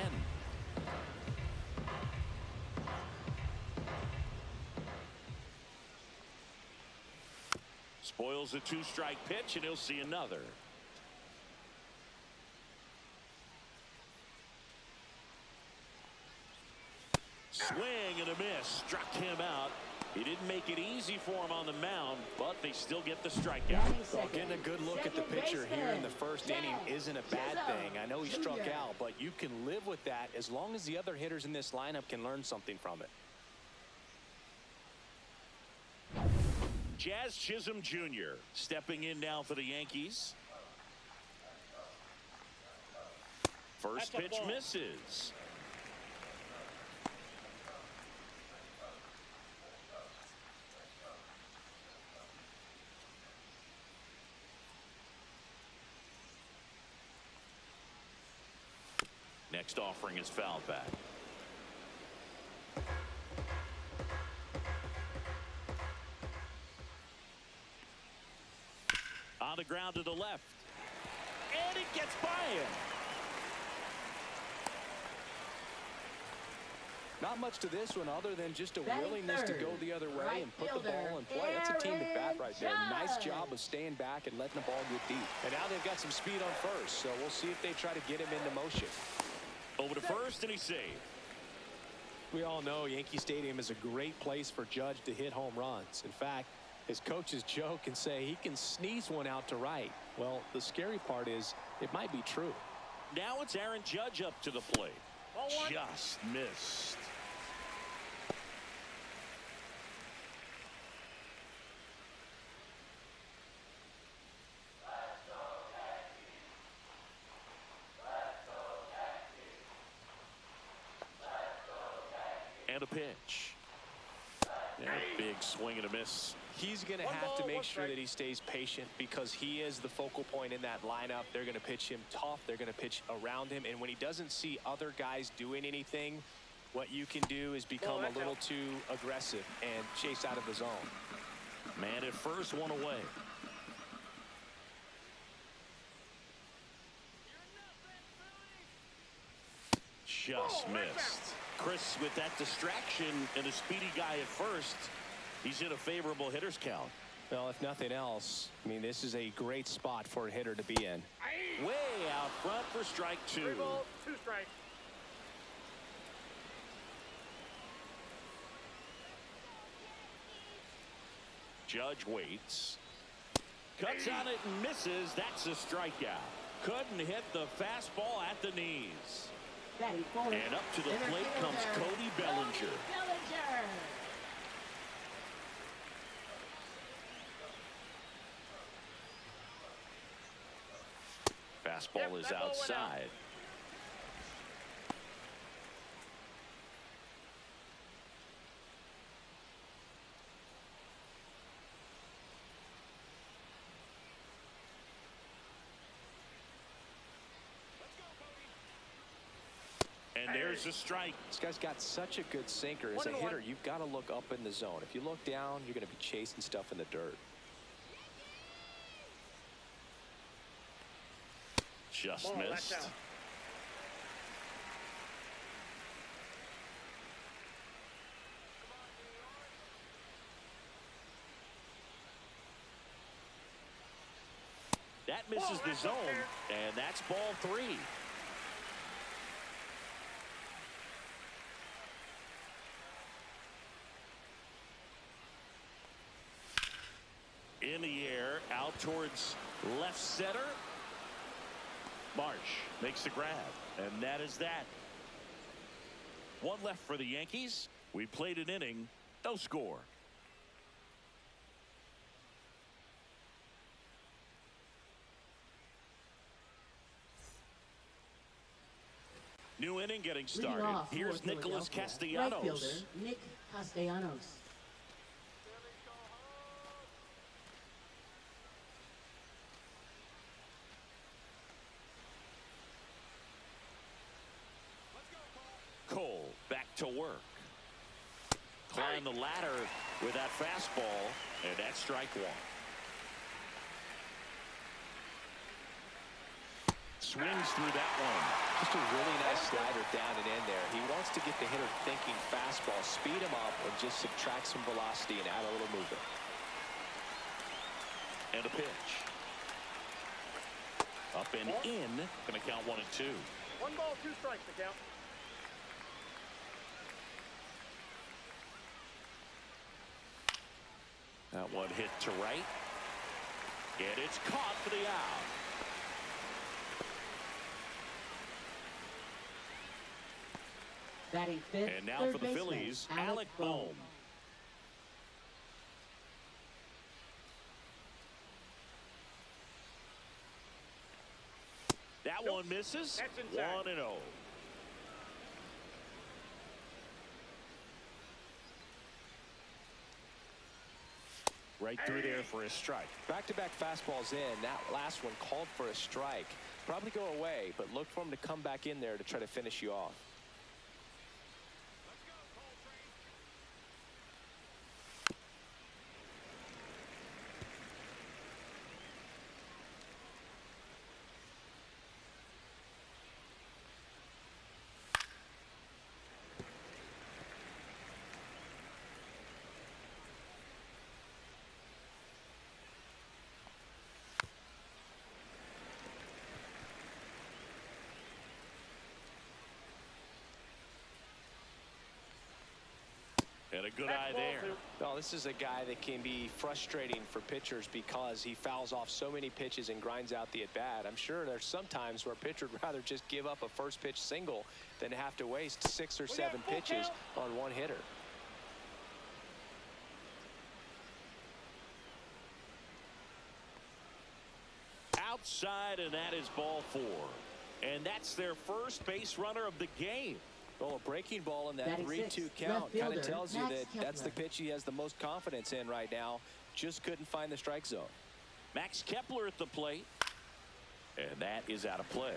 Spoils a 2-strike pitch, and he'll see another. Swing and a miss. Struck him out. He didn't make it easy for him on the mound, but they still get the strikeout. Well, getting a good look at the pitcher here in the first inning isn't a bad thing. I know he struck out, but you can live with that as long as the other hitters in this lineup can learn something from it. Jazz Chisholm Jr. stepping in now for the Yankees. First pitch misses. Next offering is fouled back. On the ground to the left. And it gets by him. Not much to this one other than just a willingness to go the other way and put the ball in play. That's a team at bat right there. Nice job of staying back and letting the ball get deep. And now they've got some speed on first, so we'll see if they try to get him into motion. Over to first, and he's saved. We all know Yankee Stadium is a great place for Judge to hit home runs. In fact, His coaches joke and say he can sneeze one out to right. Well, the scary part is it might be true. Now it's Aaron Judge up to the plate. Ball one. Just missed. And a pitch. And a big swing and a miss. He's going to One have ball, to make one sure strike. that he stays patient because he is the focal point in that lineup. They're going to pitch him tough. They're going to pitch around him. And when he doesn't see other guys doing anything, what you can do is become a little too aggressive and chase out of the zone. Man at first, one away. Just missed. Chris, with that distraction and a speedy guy at first, he's in a favorable hitter's count. Well, if nothing else, I mean, this is a great spot for a hitter to be in. Way out front for strike 2. 3 balls, 2 strikes. Judge waits. Cuts on it and misses. That's a strikeout. Couldn't hit the fastball at the knees. Batting forward. And up to the center plate comes fielder, Cody Bellinger. Bellinger. Fastball is that ball went out. outside. And there's a strike. This guy's got such a good sinker. As a 1-1. hitter, you've got to look up in the zone. If you look down, you're going to be chasing stuff in the dirt. Just Ball, that's missed. out. That misses Ball, the that's up zone, there. and that's ball 3. In the air, out towards left center. Marsh makes the grab, and that is that. 1 left for the Yankees. We played an inning, no score. New inning getting Leading started. off for Here's Nicholas Philadelphia, right Castellanos. fielder Nick Castellanos. Cole back to work. Climb the ladder with that fastball, and that's strike 1. Swings through that one. Just a really nice slider down and in there. He wants to get the hitter thinking fastball, speed him up, and just subtract some velocity and add a little movement. And a pitch. Up and in. Going to count 1 and 2. 1 ball, 2 strikes to count. That one hit to right. And it's caught for the out. Batting fifth, And now third for the baseman, Phillies, Alec Alec Bohm. That one misses. That's inside. 1 and 0. Right through there for a strike. Back-to-back fastballs in. That last one called for a strike. Probably go away, but look for him to come back in there to try to finish you off. And a good eye there. Well, this is a guy that can be frustrating for pitchers because he fouls off so many pitches and grinds out the at-bat. I'm sure there's some times where a pitcher would rather just give up a first pitch single than to have to waste 6 or 7 pitches on one hitter. Outside, and that is ball 4. And that's their first base runner of the game. Well, a breaking ball in that 3-2 count kind of tells you that that's the pitch he has the most confidence in right now. Just couldn't find the strike zone. Max Kepler at the plate. And that is out of play.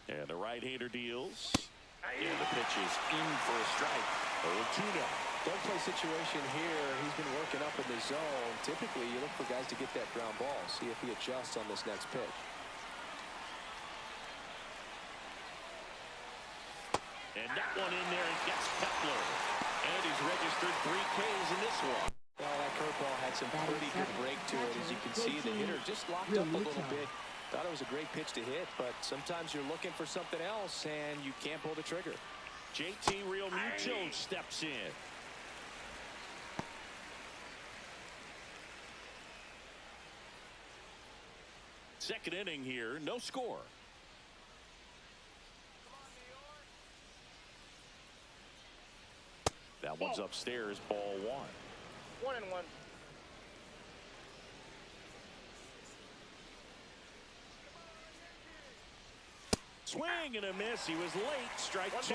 And the right-hander deals. And the pitch is in for a strike. 0-2 now. Don't play situation here. He's been working up in the zone. Typically, you look for guys to get that ground ball. See if he adjusts on this next pitch. And that one in there and gets Kepler. And he's registered 3 Ks in this one. Well, that curveball had some pretty good break to it. As you can see, the hitter just locked up a little bit. Thought it was a great pitch to hit, but sometimes you're looking for something else, and you can't pull the trigger. JT Realmuto steps in. Second inning here, no score. That one's upstairs, ball 1. 1-1. Swing and a miss. He was late. Strike 2.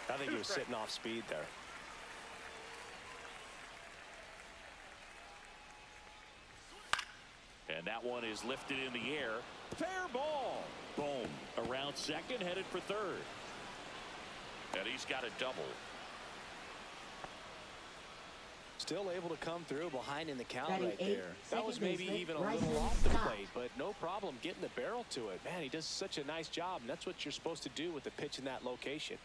I think he was sitting off speed there. And that one is lifted in the air. Fair ball. Boom. Around second, headed for third. And he's got a double. Still able to come through behind in the count Batting right 8, there. That was maybe even a Bryson little off the Stott. plate, but no problem getting the barrel to it. Man, he does such a nice job, and that's what you're supposed to do with the pitch in that location.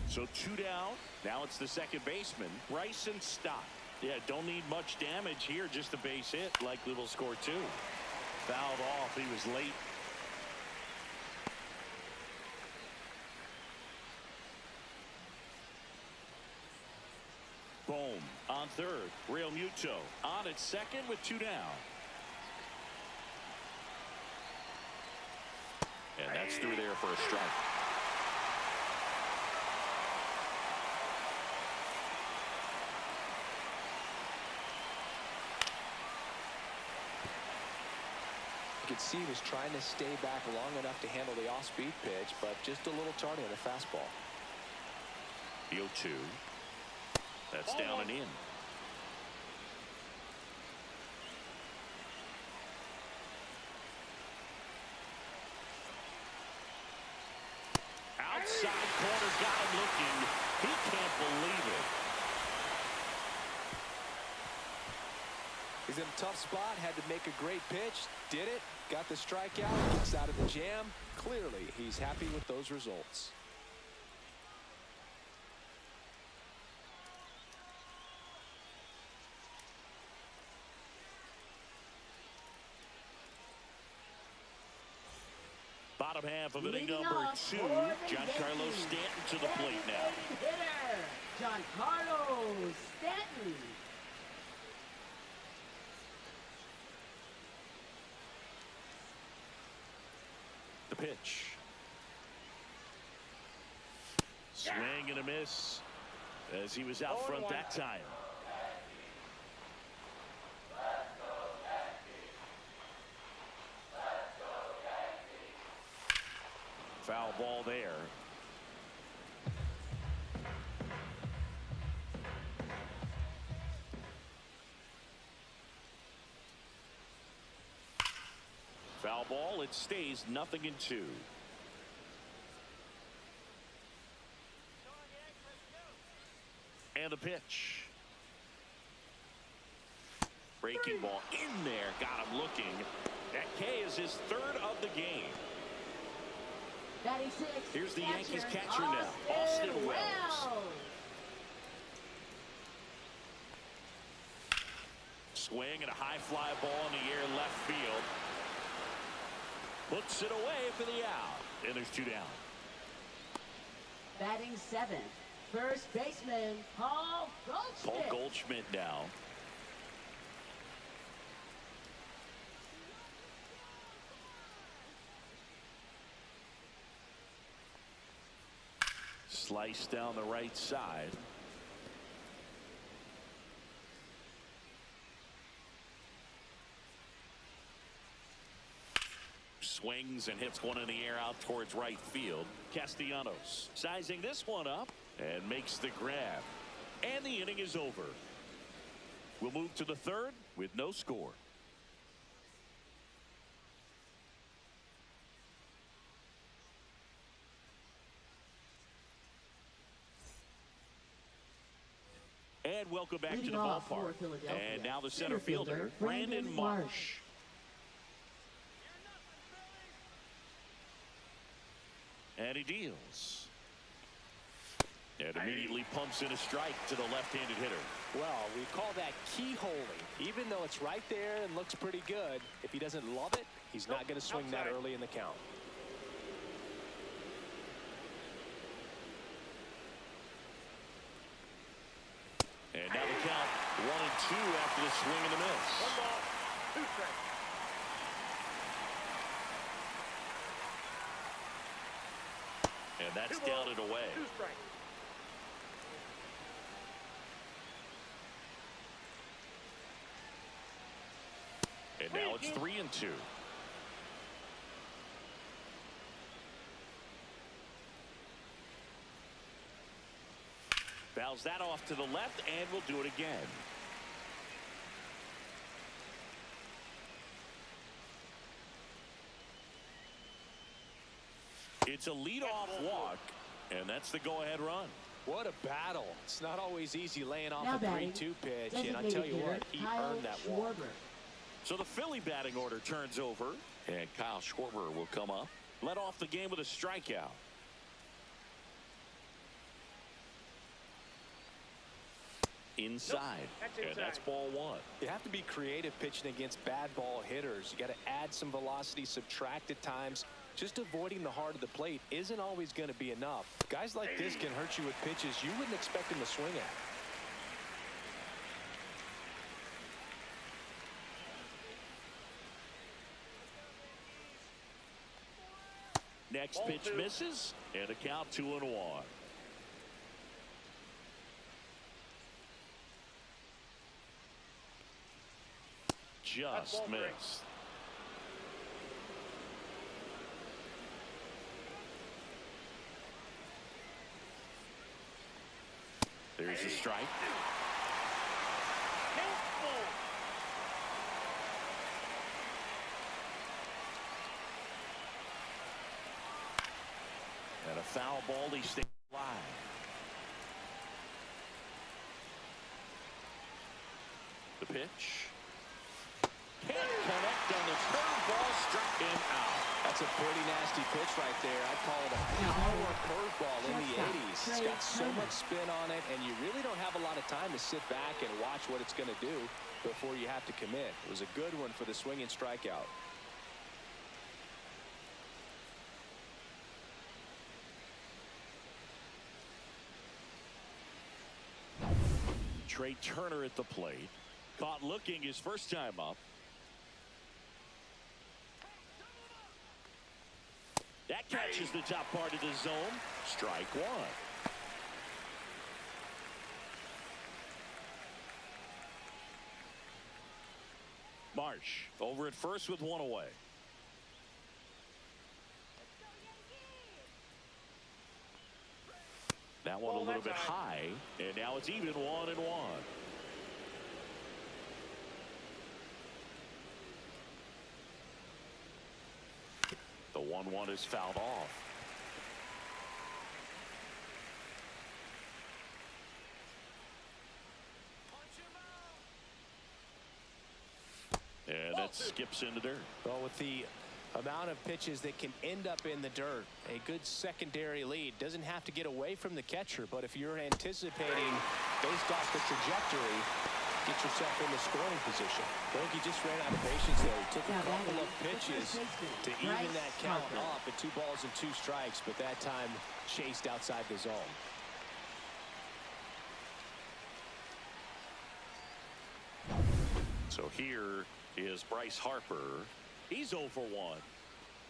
So 2 down. Now it's the second baseman, Bryson Stott. Yeah, don't need much damage here, just a base hit. Likely will score 2. Fouled off. He was late. Boom on third. Realmuto on at second with 2 down. And that's through there for a strike. You could see he was trying to stay back long enough to handle the off-speed pitch, but just a little tardy on the fastball. The 0-2. That's down and in. Outside corner, got him looking. He can't believe it. He's in a tough spot, had to make a great pitch, did it, got the strikeout, gets out of the jam. Clearly, he's happy with those results. Bottom half of inning Leading number off 2. for the Giancarlo Yankees, Stanton to the plate now. Hitter, Giancarlo Stanton. The pitch. Swing and a miss as he was out front that time. Foul ball there. Foul ball. It stays 0-2. And the pitch. Breaking ball in there. Got him looking. That K is his 3rd of the game. Here's the Yankees catcher now, Austin Wells. Swing and a high fly ball in the air left field. Puts it away for the out. And there's 2 down. Batting 7th, first baseman, Paul Goldschmidt. Paul Goldschmidt now. Slice down the right side. Swings and hits one in the air out towards right field. Castellanos sizing this one up and makes the grab. And the inning is over. We'll move to the 3rd with no score. And welcome back to the ballpark. And now the center fielder, Brandon Marsh. And he deals. And immediately pumps in a strike to the left-handed hitter. Well, we call that keyholing. Even though it's right there and looks pretty good, if he doesn't love it, he's not going to swing that early in the count. And now the count 1-2 after the swing and the miss. 1 ball, 2 strikes. And that's down and away. 2 strikes. And now it's 3-2. Fouls that off to the left, and we'll do it again. It's a leadoff walk, and that's the go-ahead run. What a battle. It's not always easy laying off Now a 3-2 pitch, and I tell you what, he earned that walk. So the Philly batting order turns over, and Kyle Schwarber will come up. Led off the game with a strikeout. Inside, and that's ball 1. You have to be creative pitching against bad ball hitters. You got to add some velocity, subtract at times. Just avoiding the heart of the plate isn't always going to be enough. Guys like this can hurt you with pitches you wouldn't expect them to swing at. Next pitch misses, and the count 2-1. Just missed. There's a strike. And a foul ball. He stays alive. The pitch. Can't connect on the curveball. Struck him out. That's a pretty nasty pitch right there. I'd call it a power curveball in the 80s. It's got so much spin on it, and you really don't have a lot of time to sit back and watch what it's going to do before you have to commit. It was a good one for the swinging strikeout. Trey Turner at the plate. Caught looking his first time up. That catches the top part of the zone. Strike 1. Marsh over at first with 1 away. That one a little bit high, and now it's even 1-1. The 1-1 is fouled off. And it skips into dirt. Well, with the amount of pitches that can end up in the dirt, a good secondary lead doesn't have to get away from the catcher, but if you're anticipating based off the trajectory, get yourself in the scoring position. I think he just ran out of patience there. He took a couple of pitches to even that count up at 2 balls and 2 strikes, but that time chased outside the zone. So here is Bryce Harper. He's 0 for 1.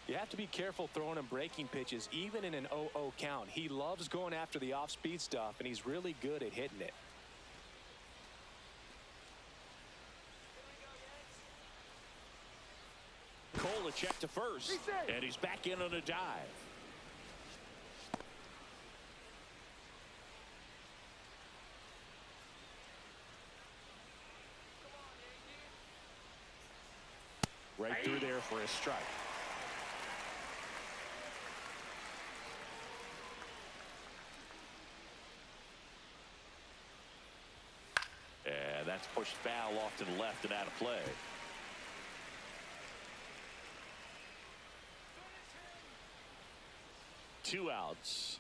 You have to be careful throwing him breaking pitches, even in an 0-0 count. He loves going after the off-speed stuff, and he's really good at hitting it. Cole a check to first, and he's back in on a dive. Right through there for a strike. And that's pushed foul off to the left and out of play. Two outs.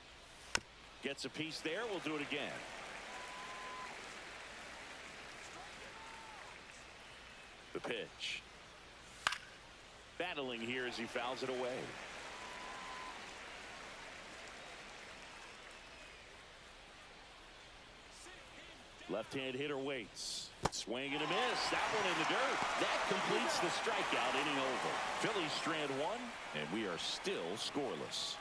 Gets a piece there. We'll do it again. The pitch. Battling here as he fouls it away. Left-hand hitter waits. Swing and a miss. That one in the dirt. That completes the strikeout, inning over. Phillies strand 1, and we are still scoreless.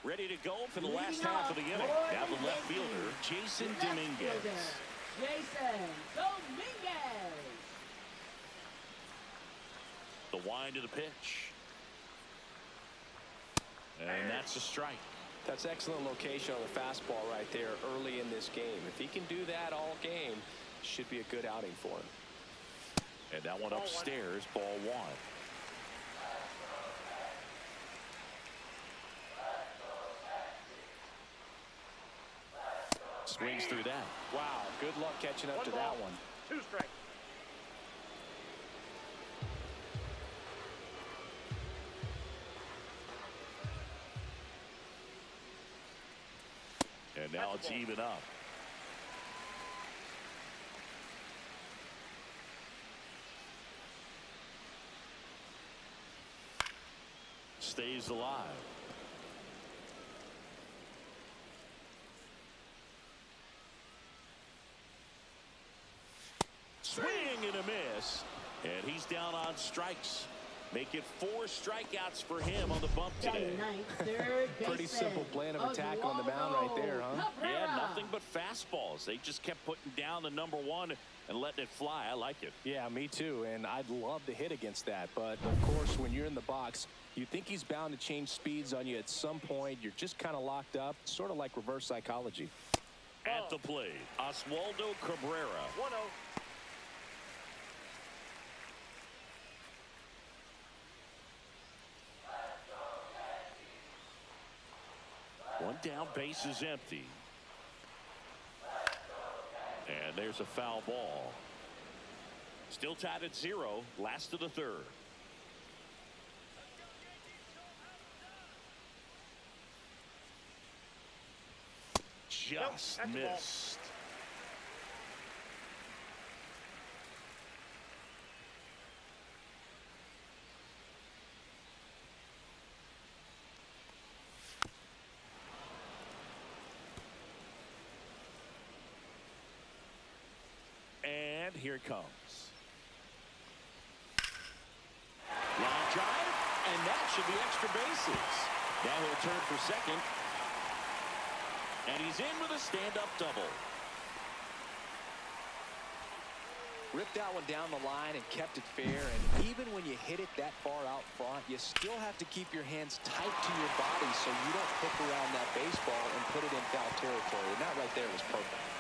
Ready to go for the last half of the inning. Now the left fielder, Jason Dominguez. Jason Dominguez. The wind of the pitch. And that's a strike. That's excellent location on the fastball right there early in this game. If he can do that all game, should be a good outing for him. And that one upstairs, ball 1. Swings through that. Wow, good luck catching up to that one. 2 strikes. And now it's even up. Stays alive. Swing and a miss. And he's down on strikes. Make it 4 strikeouts for him on the bump today. Pretty simple plan of attack on the mound right there, huh? Yeah, nothing but fastballs. They just kept putting down the number 1 and letting it fly. I like it. Yeah, me too. And I'd love to hit against that. But, of course, when you're in the box, you think he's bound to change speeds on you at some point. You're just kind of locked up, sort of like reverse psychology. At the plate, Oswaldo Cabrera. 1-0. One down, base is empty. And there's a foul ball. Still tied at 0, last of the 3rd. Just missed. And here it comes. Line drive, and that should be extra bases. Now he'll turn for second. And he's in with a stand-up double. Ripped that one down the line and kept it fair. And even when you hit it that far out front, you still have to keep your hands tight to your body so you don't hook around that baseball and put it in foul territory. And that right there was perfect.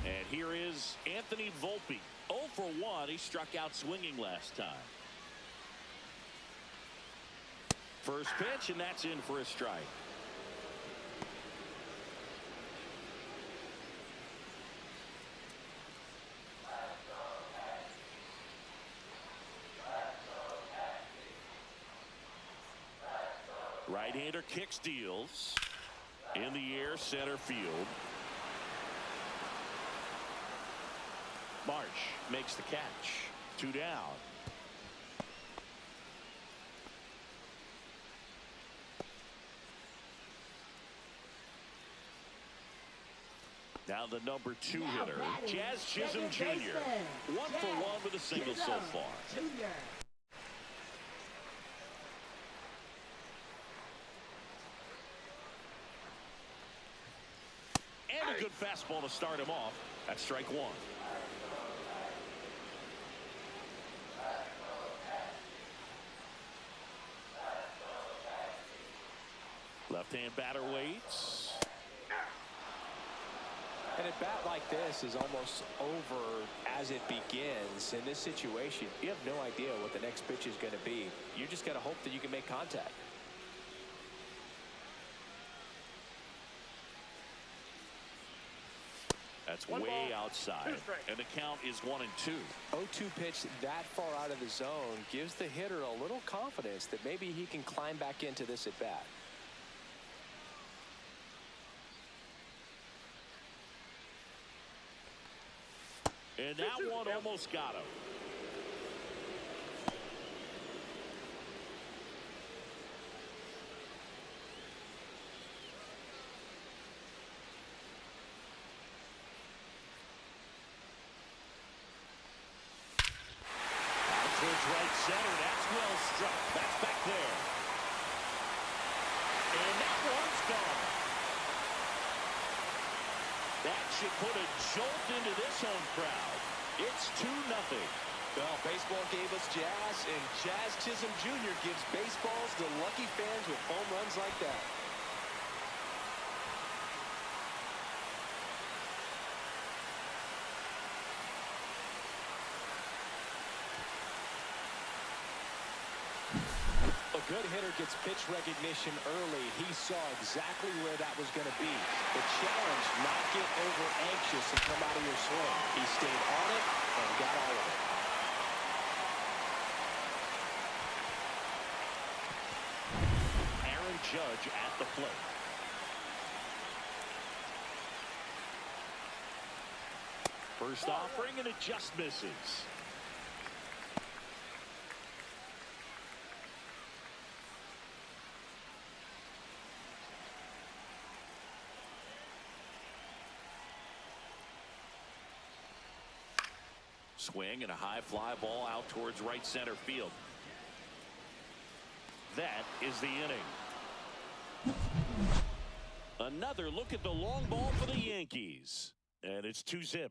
And here is Anthony Volpe. 0 for 1. He struck out swinging last time. First pitch, and that's in for a strike. Right-hander kicks, deals. In the air, center field. Marsh makes the catch. 2 down. Now the number 2 hitter, Jazz Chisholm Jr. 1 for 1 with a single so far. And a good fastball to start him off. That's strike 1. Left-hand batter waits. And a bat like this is almost over as it begins. In this situation, you have no idea what the next pitch is going to be. You just got to hope that you can make contact. That's way outside. And the count is 1-2. 0-2 pitch that far out of the zone gives the hitter a little confidence that maybe he can climb back into this at bat. And that one almost got him. Out towards right center. That's well struck. That's back there. And that one's gone. That should put a jolt into this home crowd. It's 2-0. Well, baseball gave us Jazz, and Jazz Chisholm Jr. gives baseballs to lucky fans with home runs like that. A good hitter gets pitch recognition early. He saw exactly where that was going to be. The challenge, not get over anxious and come out of your swing. He stayed on it and got all of it. Aaron Judge at the plate. First offering, and it just misses. Swing and a high fly ball out towards right center field. That is the inning. Another look at the long ball for the Yankees. And it's 2-0.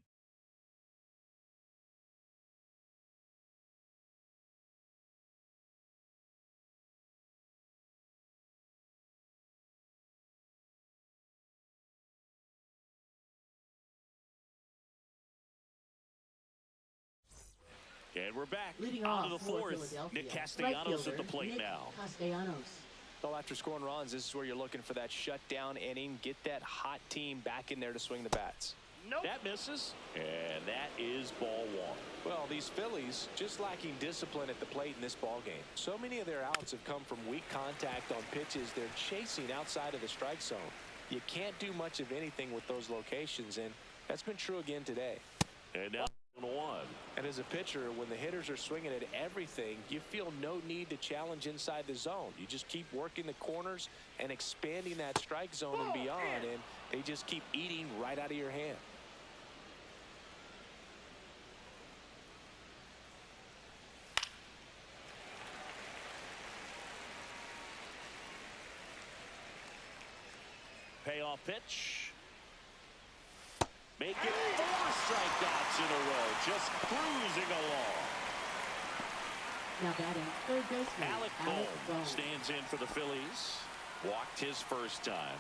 And we're back onto the fourth. Nick Castellanos at the plate now. Well, after scoring runs, this is where you're looking for that shutdown inning. Get that hot team back in there to swing the bats. Nope. That misses, and that is ball 1. Well, these Phillies just lacking discipline at the plate in this ball game. So many of their outs have come from weak contact on pitches they're chasing outside of the strike zone. You can't do much of anything with those locations, and that's been true again today. And now 1. And as a pitcher, when the hitters are swinging at everything, you feel no need to challenge inside the zone. You just keep working the corners and expanding that strike zone and beyond, and they just keep eating right out of your hand. Payoff pitch. Make it 4 strikeouts in a row, just cruising along. Now batting, third baseman, Alec Bohm stands in for the Phillies. Walked his first time.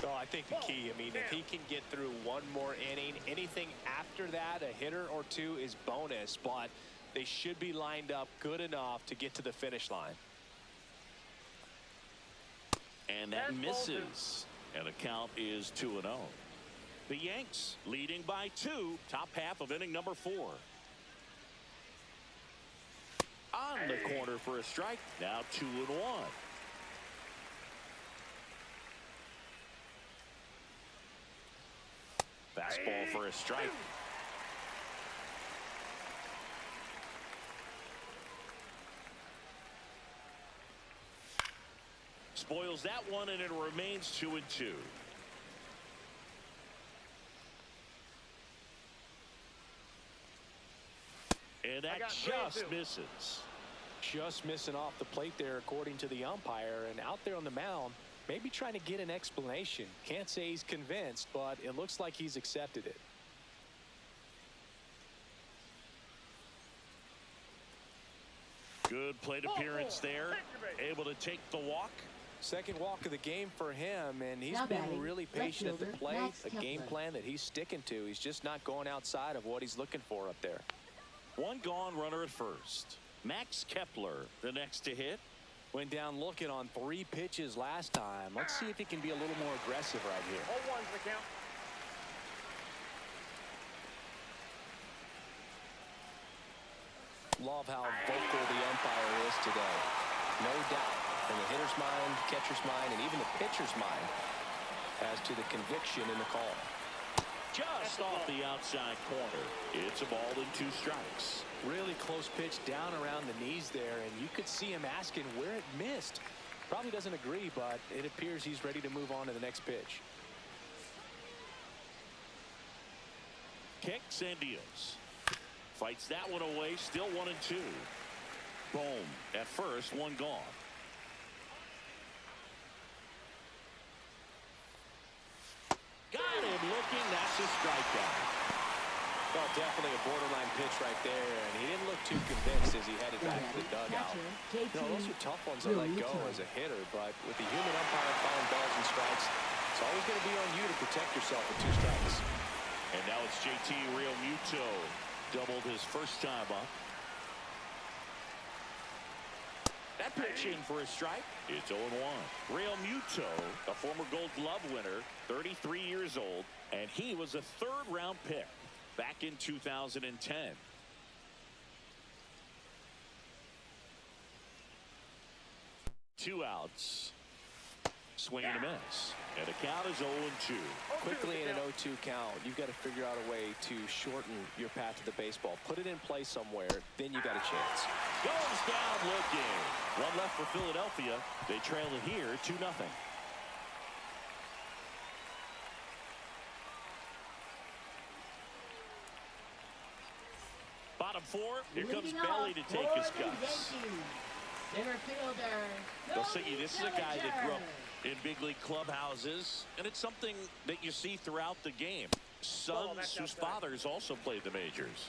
So I think the key, if he can get through one more inning, anything after that, a hitter or two is bonus, but they should be lined up good enough to get to the finish line. And that misses. And the count is 2-0. The Yanks leading by 2, top half of inning number 4. on the corner for a strike. Now 2-1. Fastball for a strike. Spoils that one, and it remains 2-2. And that just misses. Just missing off the plate there, according to the umpire. And out there on the mound, maybe trying to get an explanation. Can't say he's convinced, but it looks like he's accepted it. Good plate appearance there. Able to take the walk. Second walk of the game for him, and he's Now been batting, really left patient at the fielder, plate. Max A game Kepler. plan that he's sticking to. He's just not going outside of what he's looking for up there. One gone, runner at first. Max Kepler, the next to hit. Went down looking on 3 pitches last time. Let's see if he can be a little more aggressive right here. 0-1's the count. Love how vocal the umpire is today. No doubt in the hitter's mind, catcher's mind, and even the pitcher's mind as to the conviction in the call. Just off the outside corner. It's a ball and 2 strikes. Really close pitch down around the knees there, and you could see him asking where it missed. Probably doesn't agree, but it appears he's ready to move on to the next pitch. Kicks and deals. Fights that one away. Still 1-2. Boom. At first, one gone. Got him looking. That's a strikeout. Well, definitely a borderline pitch right there, and he didn't look too convinced as he headed back to the dugout. Catcher, No, those are tough ones to let go as a hitter, but with the human umpire calling balls and strikes, it's always going to be on you to protect yourself with 2 strikes. And now it's JT Realmuto. Doubled his first time up. That pitch in for a strike. It's 0-1. Realmuto, a former Gold Glove winner, 33 years old, and he was a 3rd-round pick back in 2010. 2 outs. Swing and a miss. And the count is 0-2. Quickly in an 0-2 count, you've got to figure out a way to shorten your path to the baseball. Put it in play somewhere, then you got a chance. Goes down looking. One left for Philadelphia. They trail it here 2-0. Bottom 4. Here comes Belly to take his cuts. Center fielder. They'll say this is a guy that grew up in big league clubhouses, and it's something that you see throughout the game. Sons whose fathers also played the majors.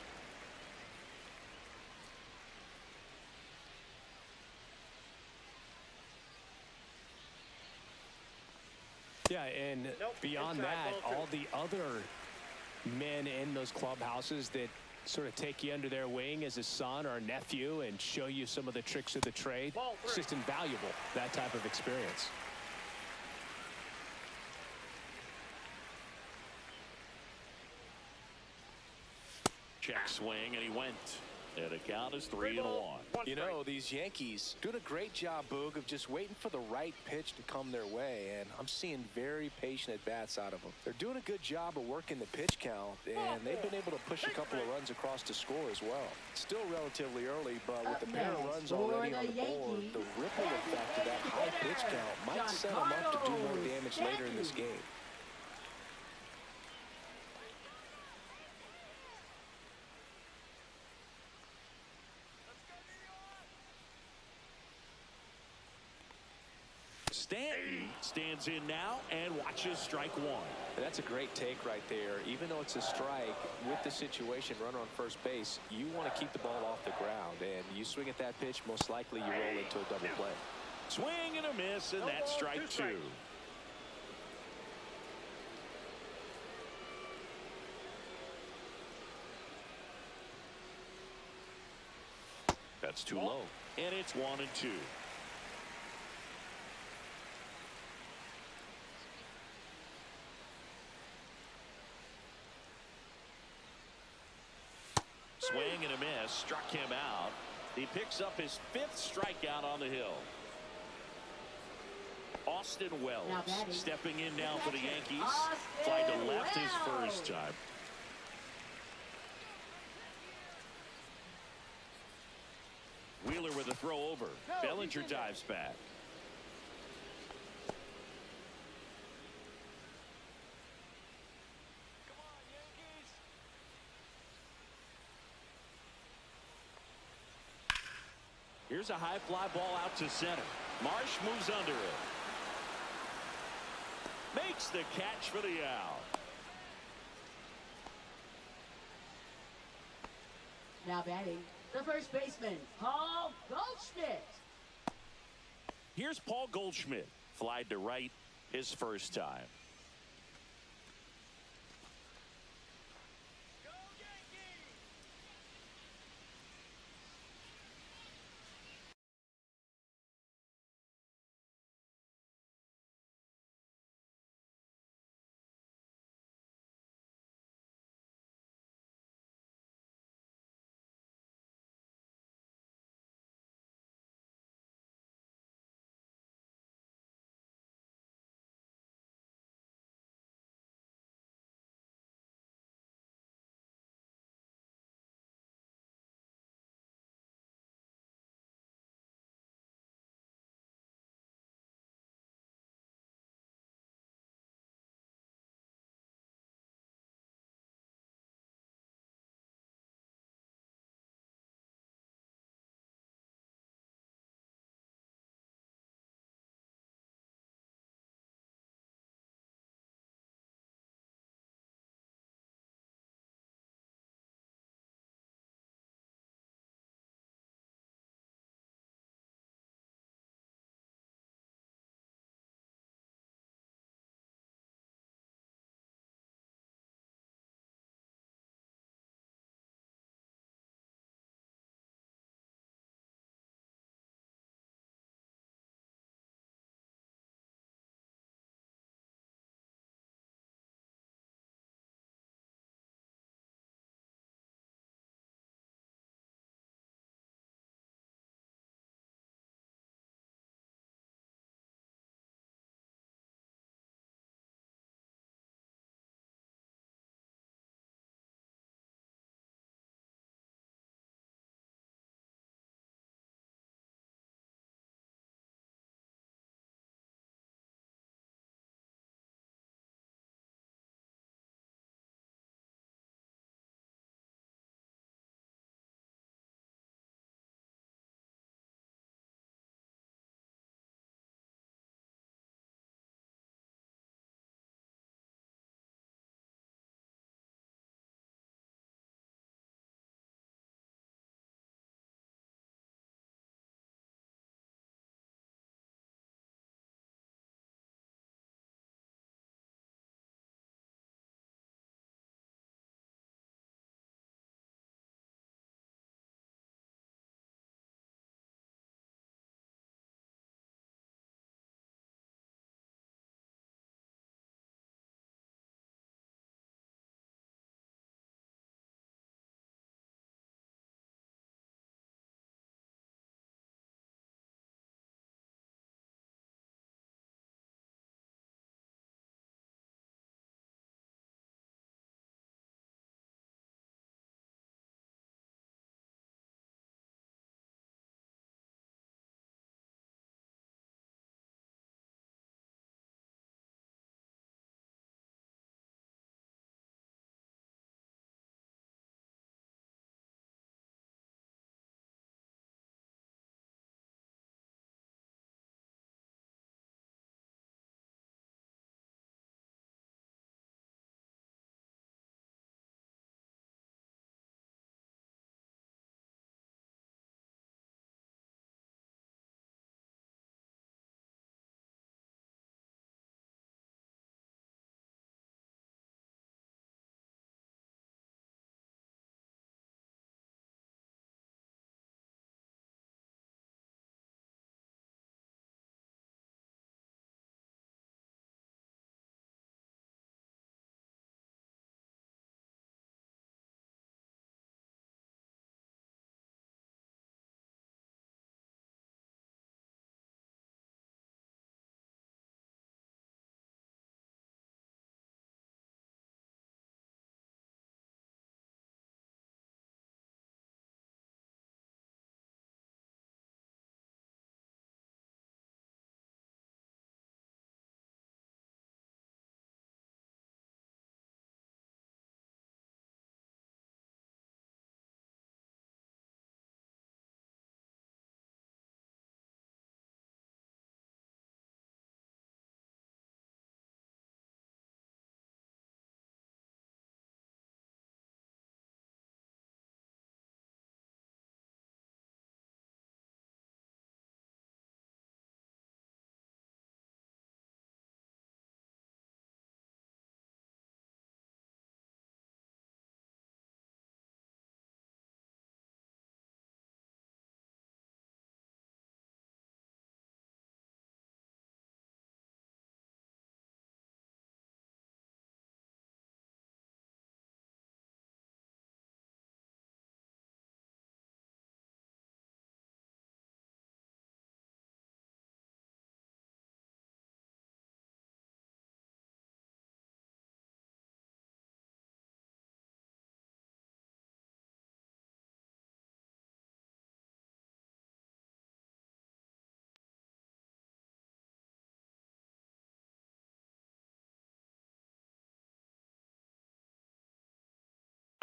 Yeah, and beyond that, all the other men in those clubhouses that sort of take you under their wing as a son or a nephew and show you some of the tricks of the trade. It's just invaluable, that type of experience. Check swing, and he went. And the count is 3-1. You know, these Yankees doing a great job, Boog, of just waiting for the right pitch to come their way, and I'm seeing very patient at-bats out of them. They're doing a good job of working the pitch count, and they've been able to push a couple of runs across to score as well. Still relatively early, but with the pair of runs already on the board, the ripple effect of that high pitch count might set them up to do more damage later in this game. Stanton stands in now and watches strike 1. And that's a great take right there. Even though it's a strike, with the situation, runner on first base, you want to keep the ball off the ground. And you swing at that pitch, most likely you roll into a double play. Swing and a miss, and that's strike 2. That's too low. And it's 1-2. Swing and a miss, struck him out. He picks up his 5th strikeout on the hill. Austin Wells stepping in now for the Yankees. Fly to left his first time. Wheeler with a throw over. Bellinger dives back. Here's a high fly ball out to center. Marsh moves under it. Makes the catch for the out. Now batting, the first baseman, Paul Goldschmidt. Here's Paul Goldschmidt. Flied to right his first time.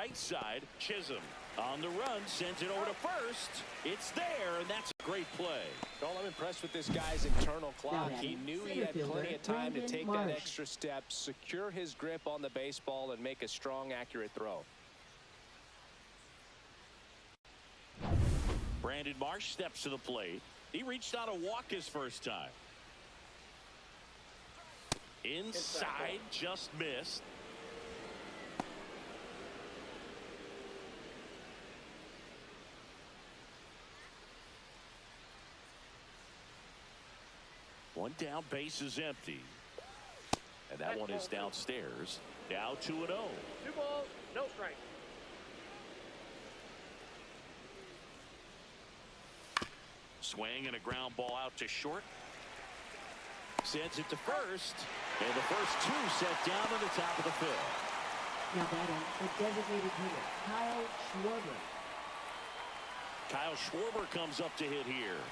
Right side, Chisholm on the run, sends it over to first. It's there, and that's a great play. Well, I'm impressed with this guy's internal clock. He knew he had plenty of time to take that extra step, secure his grip on the baseball, and make a strong, accurate throw. Brandon Marsh steps to the plate. He reached out a walk his first time. Inside, just missed. One down, base is empty. And that one is downstairs. Now 2-0. 2 balls, no strike. Swing and a ground ball out to short. Sends it to first. And the first two set down to the top of the fifth. Now batting, the designated hitter, Kyle Schwarber. Kyle Schwarber comes up to hit here.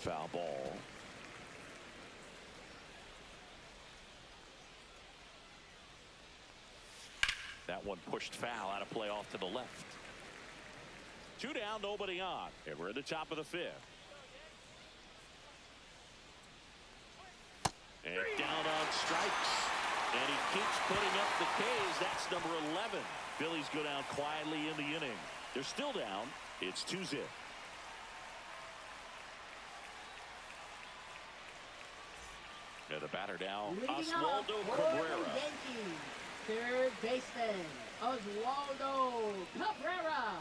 Foul ball. That one pushed foul out of play off to the left. 2 down, nobody on. And we're at the top of the fifth. And down on strikes. And he keeps putting up the K's. That's number 11. Phillies go down quietly in the inning. They're still down. It's 2-0. And the batter now, Oswaldo Cabrera. Yankees, third baseman, Oswaldo Cabrera.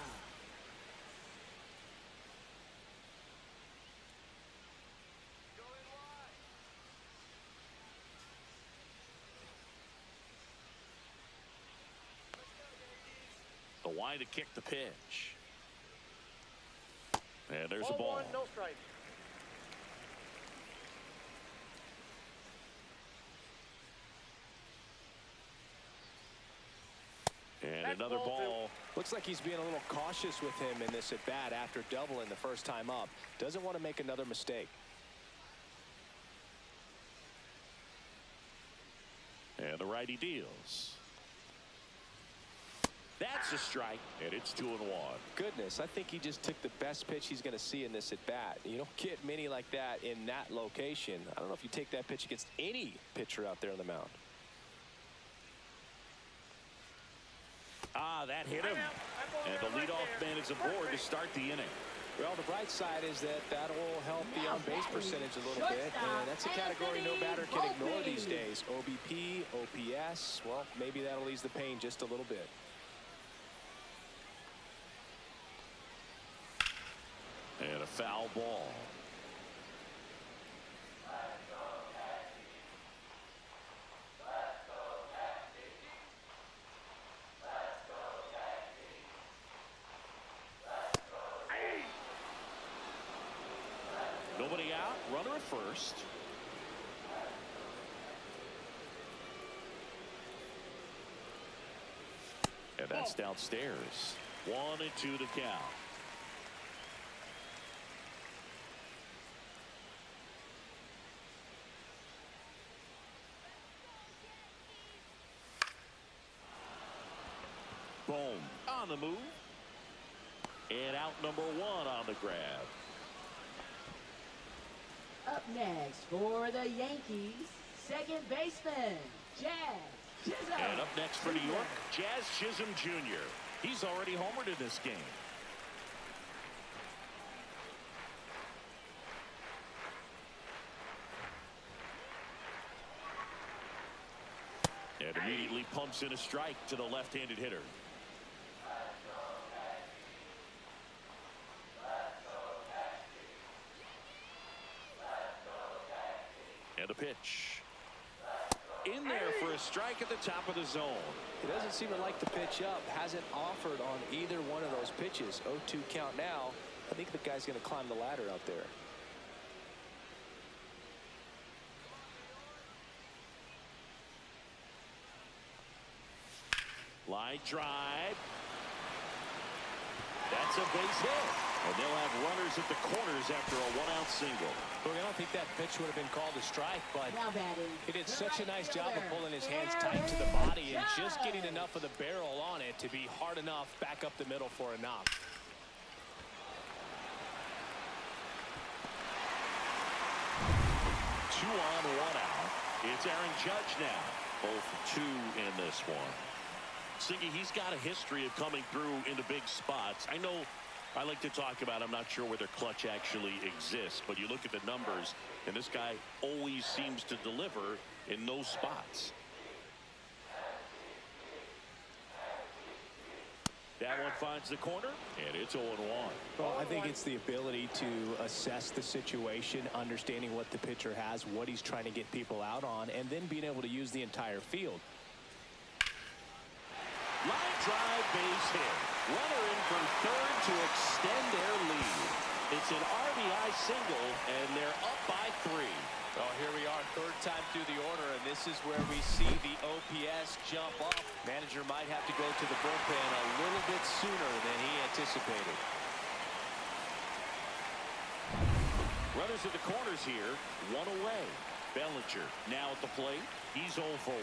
The wind to kick the pitch. And there's a Ball ball. 1, no strike. And That's another ball ball. Looks like he's being a little cautious with him in this at-bat after doubling the first time up. Doesn't want to make another mistake. And the righty deals. That's a strike, and it's 2-1. Goodness, I think he just took the best pitch he's going to see in this at-bat. You don't get many like that in that location. I don't know if you take that pitch against any pitcher out there on the mound. Ah, that hit him. And the leadoff man is aboard to start the inning. Well, the bright side is that that will help the on-base percentage a little bit, and that's a category no batter can ignore these days. OBP, OPS, well, maybe that'll ease the pain just a little bit. And a foul ball. Nobody out, runner at first. And that's downstairs. 1-2 to count. Boom on the move. And out number 1 on the grab. Up next for the Yankees, second baseman, Jazz Chisholm. And up next for New York, Jazz Chisholm Jr. He's already homered in this game. And immediately pumps in a strike to the left-handed hitter. And the pitch. In there for a strike at the top of the zone. He doesn't seem to like the pitch up. Hasn't offered on either one of those pitches. 0-2 count now. I think the guy's going to climb the ladder out there. Line drive. That's a base hit. And they'll have runners at the corners after a one-out single. Look, I don't think that pitch would have been called a strike, but Now batting. he did the such a right nice job of fielder, pulling his hands tight to the body and just getting Judge. enough of the barrel on it to be hard enough back up the middle for a knock. Two on, one out. It's Aaron Judge now. 0 for 2 in this one. Siggy, he's got a history of coming through into big spots. I know I like to talk about, I'm not sure whether clutch actually exists, but you look at the numbers, and this guy always seems to deliver in those spots. That one finds the corner, and it's 0-1. Well, I think it's the ability to assess the situation, understanding what the pitcher has, what he's trying to get people out on, and then being able to use the entire field. Line drive, base hit. Runner in from third to extend their lead. It's an RBI single, and they're up by 3. Well, here we are, third time through the order, and this is where we see the OPS jump up. Manager might have to go to the bullpen a little bit sooner than he anticipated. Runners at the corners here, one away. Bellinger now at the plate. He's 0 for 1.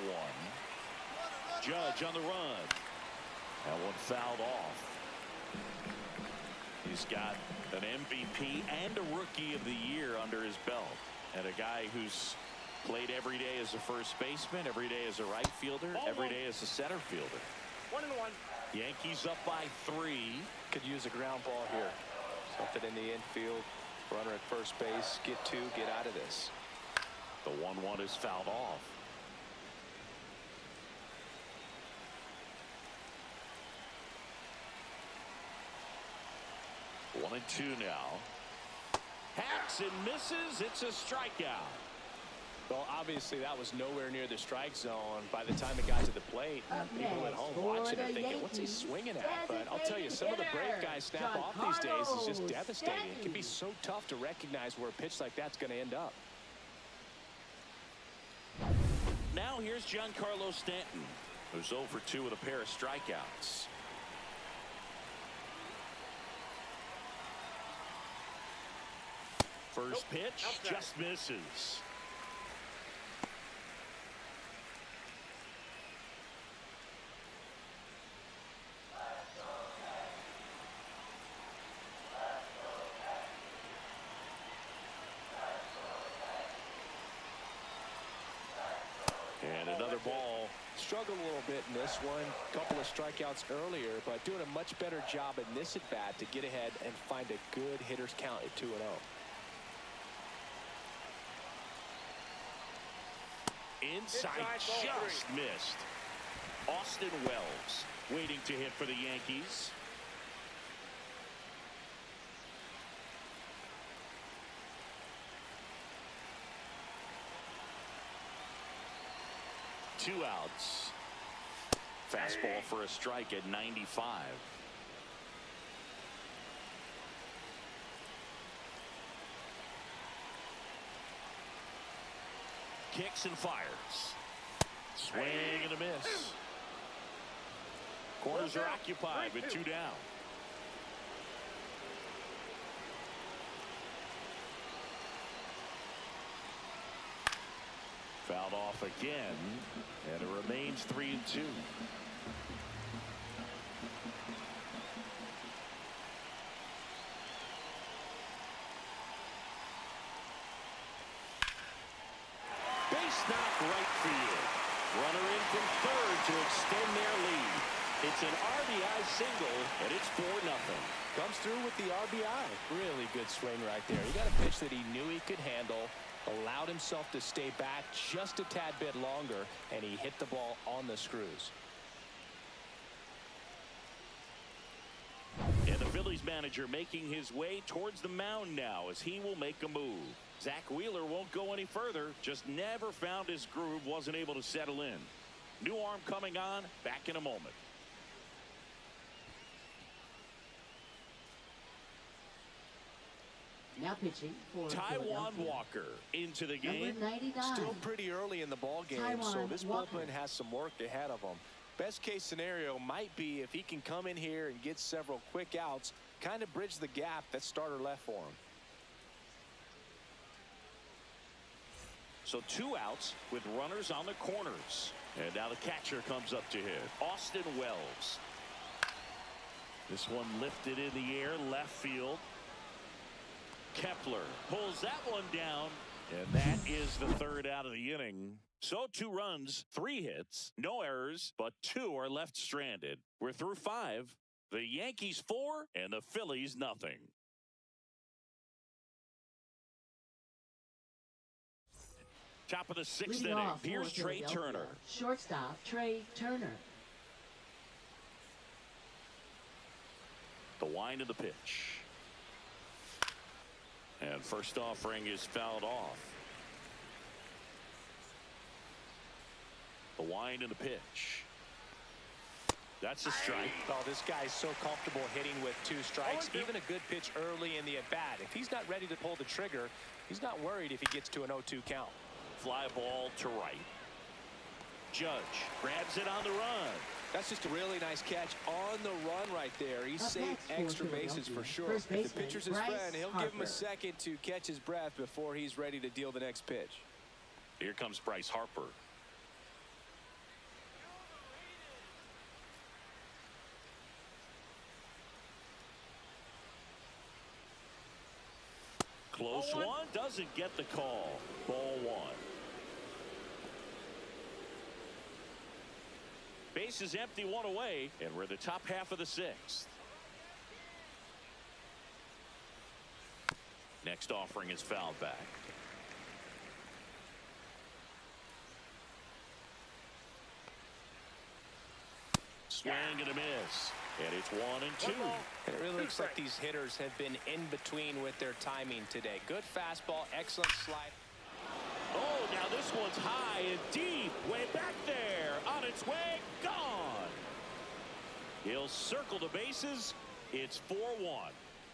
Judge on the run. That one fouled off. He's got an MVP and a Rookie of the Year under his belt. And a guy who's played every day as a first baseman, every day as a right fielder, every day as a center fielder. 1-1. Yankees up by 3. Could use a ground ball here. Something in the infield. Runner at first base. Get 2, get out of this. The 1-1 is fouled off. One and 2 now. Hacks and misses. It's a strikeout. Well, obviously that was nowhere near the strike zone. By the time it got to the plate, people at home watching it thinking, what's he swinging at? But I'll tell you, some of the break guys snap off these days is just devastating. It can be so tough to recognize where a pitch like that's going to end up. Now here's Giancarlo Stanton, who's 0 for 2 with a pair of strikeouts. First pitch just misses. And another ball. Struggled a little bit in this one. Couple of strikeouts earlier, but doing a much better job in this at bat to get ahead and find a good hitter's count at 2-0. Inside just missed. Austin Wells waiting to hit for the Yankees. Two outs. Fastball for a strike at 95. Kicks and fires. Swing and a miss. Corners are occupied with 2 down. Fouled off again, and it remains 3-2. Base knock right field. Runner in from third to extend their lead. It's an RBI single, and it's 4-0. Comes through with the RBI. Really good swing right there. He got a pitch that he knew he could handle, allowed himself to stay back just a tad bit longer, and he hit the ball on the screws. And the Phillies manager making his way towards the mound now as he will make a move. Zach Wheeler won't go any further. Just never found his groove. Wasn't able to settle in. New arm coming on. Back in a moment. Now pitching for Taijuan Walker into the game. Number 99. Still pretty early in the ball game, so this bullpen has some work ahead of them. Best case scenario might be if he can come in here and get several quick outs, kind of bridge the gap that starter left for him. So 2 outs with runners on the corners. And now the catcher comes up to hit. Austin Wells. This one lifted in the air, left field. Kepler pulls that one down. And that is the 3rd out of the inning. So 2 runs, 3 hits, no errors, but 2 are left stranded. We're through 5. The Yankees 4 and the Phillies nothing. Top of the 6th inning. Here's Trey Turner. Shortstop Trey Turner. The wind of the pitch. And first offering is fouled off. The wind and the pitch. That's a strike. Oh, this guy's so comfortable hitting with 2 strikes. Even a good pitch early in the at-bat. If he's not ready to pull the trigger, he's not worried if he gets to an 0-2 count. Fly ball to right. Judge grabs it on the run. That's just a really nice catch on the run right there. He saved extra bases for sure. If the pitcher's his friend, he'll give him a second to catch his breath before he's ready to deal the next pitch. Here comes Bryce Harper. Close one, doesn't get the call. Ball 1. Base is empty, 1 away, and we're the top half of the 6th. Next offering is fouled back. Swing and a miss. And it's 1 and 2. And it really looks like these hitters have been in between with their timing today. Good fastball, excellent slide. Oh, now this one's high and deep. Way back there. On its way. Gone. He'll circle the bases. It's 4-1.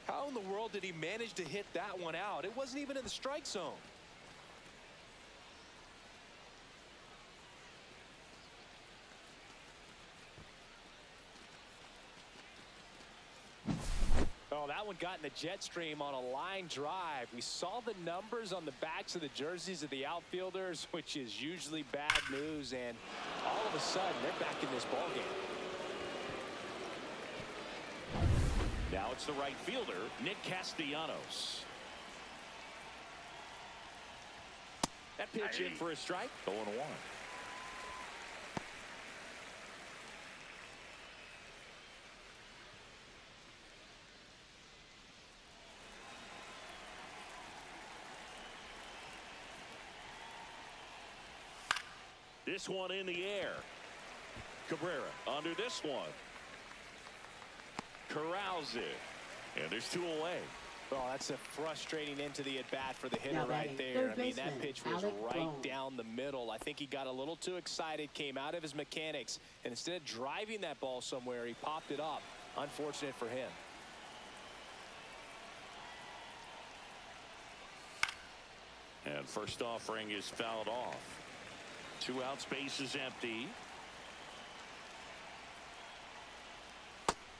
How in the world did he manage to hit that one out? It wasn't even in the strike zone. Oh, that one got in the jet stream on a line drive. We saw the numbers on the backs of the jerseys of the outfielders, which is usually bad news, and all of a sudden they're back in this ballgame. Now it's the right fielder, Nick Castellanos. That pitch in for a strike. 0-1. This one in the air. Cabrera under this one. Corrals it. And there's 2 away. Oh, that's a frustrating into the at-bat for the hitter right there. I mean, that pitch was right down the middle. I think he got a little too excited, came out of his mechanics, and instead of driving that ball somewhere, he popped it up. Unfortunate for him. And first offering is fouled off. 2 outs, base is empty.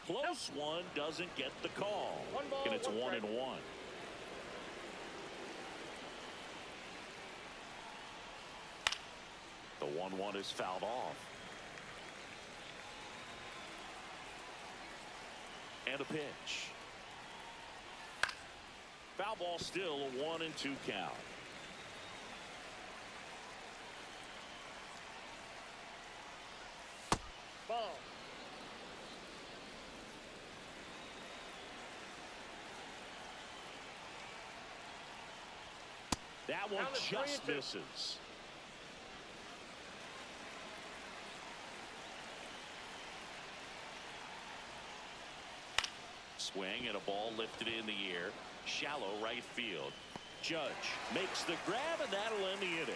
Close one, doesn't get the call. And it's 1-1. The 1-1 is fouled off. And a pitch. Foul ball, still a 1-2 count. Ball. That one just misses. Swing and a ball lifted in the air. Shallow right field. Judge makes the grab, and that'll end the inning.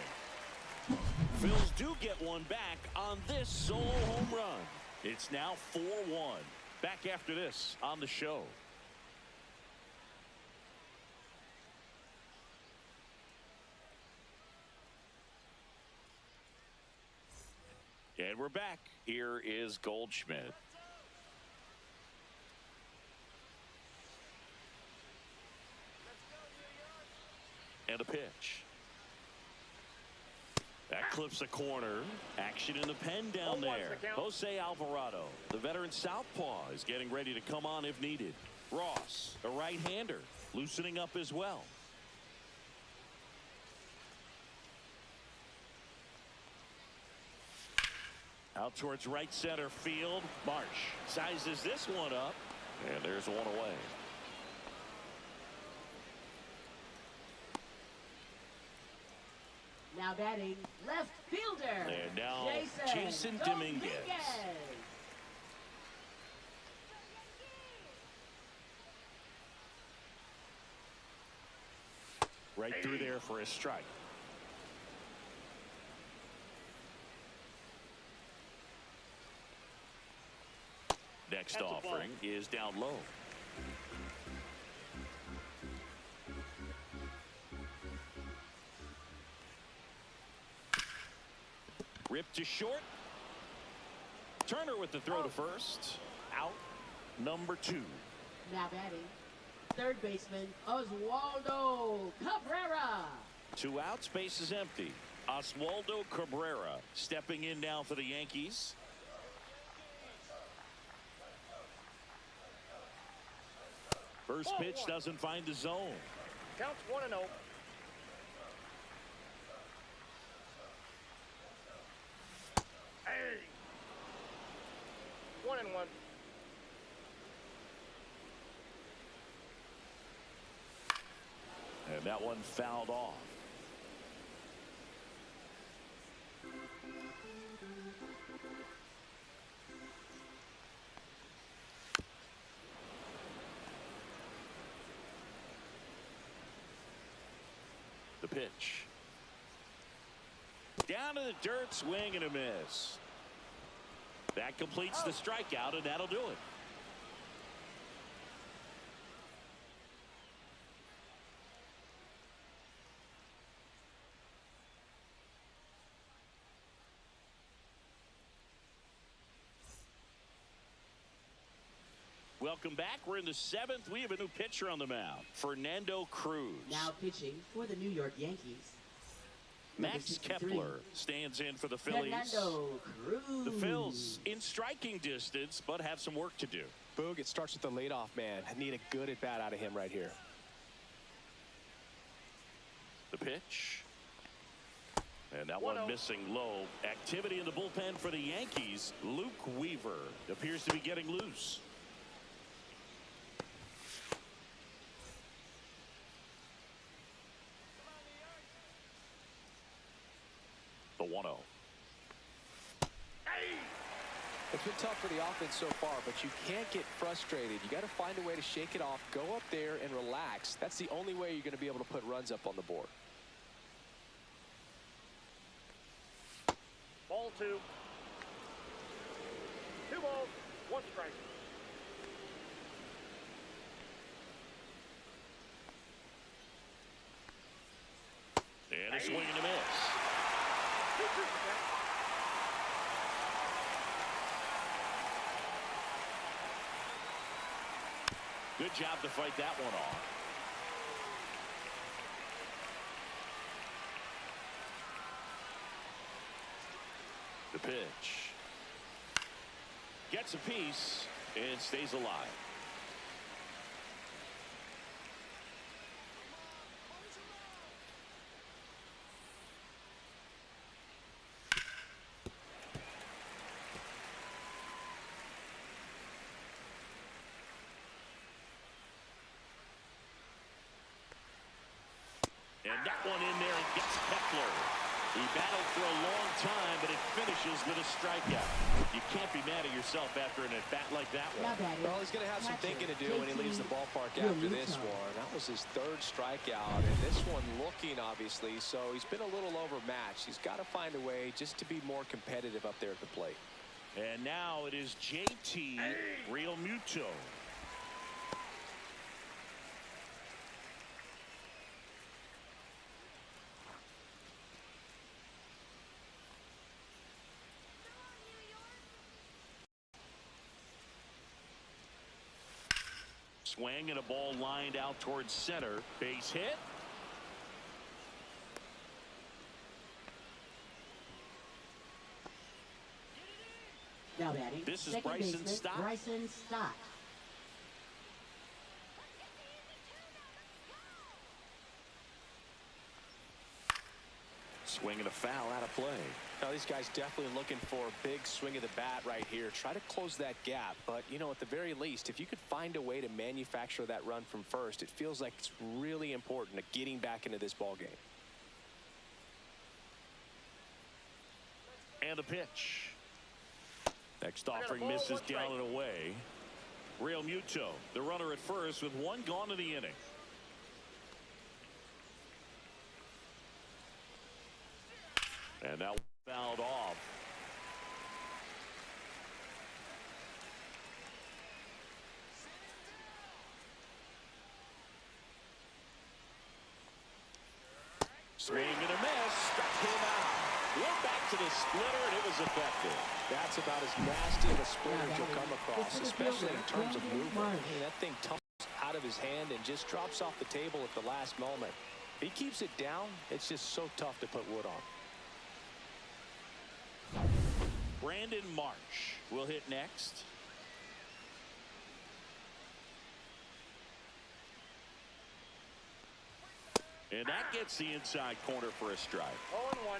Phils do get one back on this solo home run. It's now 4-1. Back after this on the show. And we're back. Here is Goldschmidt. And a pitch. That clips the corner. Action in the pen down there. Jose Alvarado, the veteran southpaw, is getting ready to come on if needed. Ross, a right-hander, loosening up as well. Out towards right center field. Marsh sizes this one up. And there's one away. Now batting, left fielder. And now Jason Dominguez. Right through there for a strike. Next offering is down low. Ripped to short. Turner with the throw to first. Out number 2. Now batting, third baseman Oswaldo Cabrera. 2 outs, base is empty. Oswaldo Cabrera stepping in now for the Yankees. First pitch doesn't find the zone. Counts 1-0. Hey. 1-1. And that one fouled off. The pitch. Down to the dirt, swing and a miss. That completes the strikeout, and that'll do it. Welcome back. We're in the 7th. We have a new pitcher on the mound, Fernando Cruz. Now pitching for the New York Yankees, Max Kepler stands in for the Phillies. Fernando Cruz. The Phils in striking distance, but have some work to do. Boog, it starts with the leadoff man. I need a good at bat out of him right here. The pitch. And that one missing low. Activity in the bullpen for the Yankees. Luke Weaver appears to be getting loose. The 1-0. It's been tough for the offense so far, but you can't get frustrated. You got to find a way to shake it off, go up there and relax. That's the only way you're going to be able to put runs up on the board. Ball 2. 2 balls, 1 strike. And a swing and a miss. Good job to fight that one off. The pitch. Gets a piece and stays alive. And that one in there and gets Kepler. He battled for a long time, but it finishes with a strikeout. You can't be mad at yourself after an at-bat like that one. Well, he's going to have some thinking to do when he leaves the ballpark after this one. That was his 3rd strikeout, and this one looking, obviously, so he's been a little overmatched. He's got to find a way just to be more competitive up there at the plate. And now it is JT Realmuto. Swing and a ball lined out towards center. Base hit. Now batting. This is second Bryson baseman, Stott. Bryson Stott. Swing and a foul out of play. Now these guys definitely looking for a big swing of the bat right here. Try to close that gap. But, you know, at the very least, if you could find a way to manufacture that run from first, it feels like it's really important to getting back into this ball game. And a pitch. Next offering misses down and away. Real Muto, the runner at first with one gone in the inning. And now fouled off. Swing and a miss. Struck him out. Went back to the splitter, and it was effective. That's about as nasty of a splitter as you'll come across, especially in terms of movement. I mean, that thing tumbles out of his hand and just drops off the table at the last moment. If he keeps it down, it's just so tough to put wood on. Brandon Marsh will hit next. And that gets the inside corner for a strike. 0-1.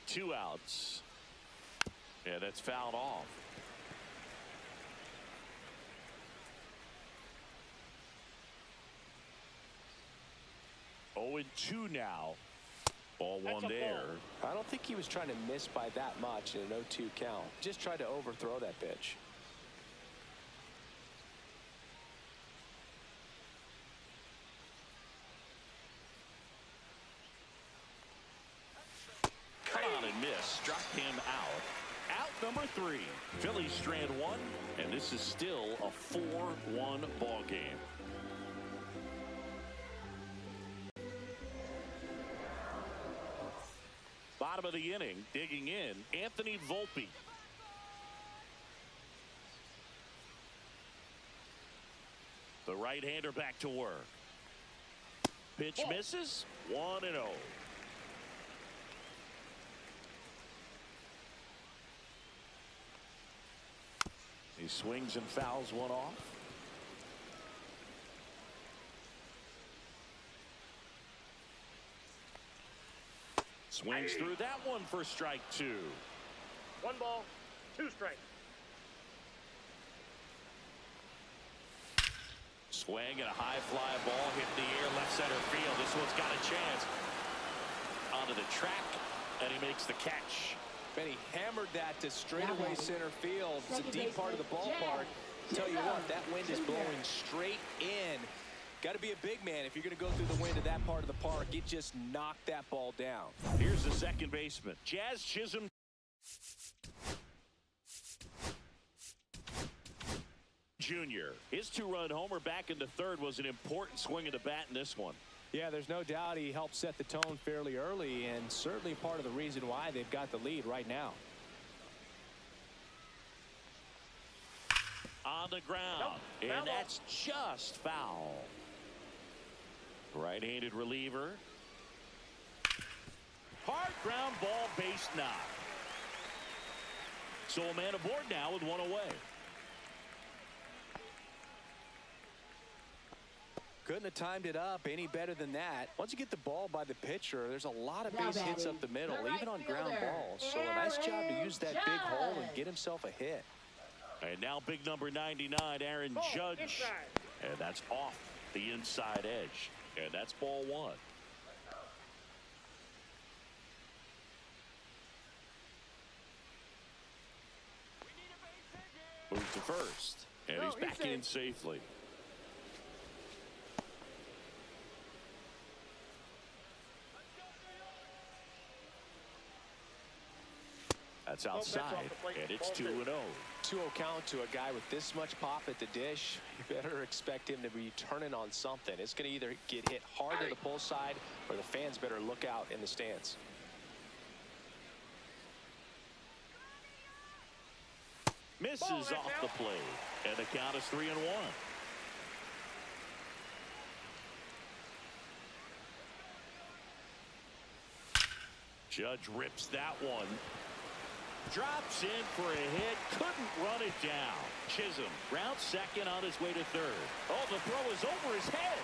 Two outs. Yeah, that's fouled off. Oh, and 2 now. Ball one there. I don't think he was trying to miss by that much in an 0-2 count. Just tried to overthrow that pitch. Cut on and miss. Struck him out. Out number 3. Phillies strand 1, and this is still a 4-1 ball game. Bottom of the inning, digging in, Anthony Volpe. The right-hander back to work. Pitch misses. 1-0. He swings and fouls one off. Swings through that one for strike 2. 1 ball, 2 strikes. Swing and a high fly ball hit in the air left center field. This one's got a chance. Onto the track, and he makes the catch. And he hammered that to straightaway center field. It's a deep part of the ballpark. Tell you what, that wind is blowing straight in. Got to be a big man if you're going to go through the wind of that part of the park. It just knocked that ball down. Here's the second baseman, Jazz Chisholm Jr. His 2-run homer back in the third was an important swing of the bat in this one. Yeah, there's no doubt he helped set the tone fairly early, and certainly part of the reason why they've got the lead right now. On the ground, and that's just foul. Right-handed reliever. Hard ground ball, base knock. So a man aboard now with 1 away. Couldn't have timed it up any better than that. Once you get the ball by the pitcher, there's a lot of base hits up the middle, even on ground balls. So a nice job to use that big hole and get himself a hit. And now big number 99, Aaron Judge. And that's off the inside edge. And that's ball 1. Move to first. And he's back in safely. That's outside, and it's 2-0. 2-0 count to a guy with this much pop at the dish. You better expect him to be turning on something. It's going to either get hit hard to the pull side, or the fans better look out in the stands. Misses off the plate, and the count is 3-1. Judge rips that one. Drops in for a hit. Couldn't run it down. Chisholm rounds second on his way to third. Oh, the throw is over his head.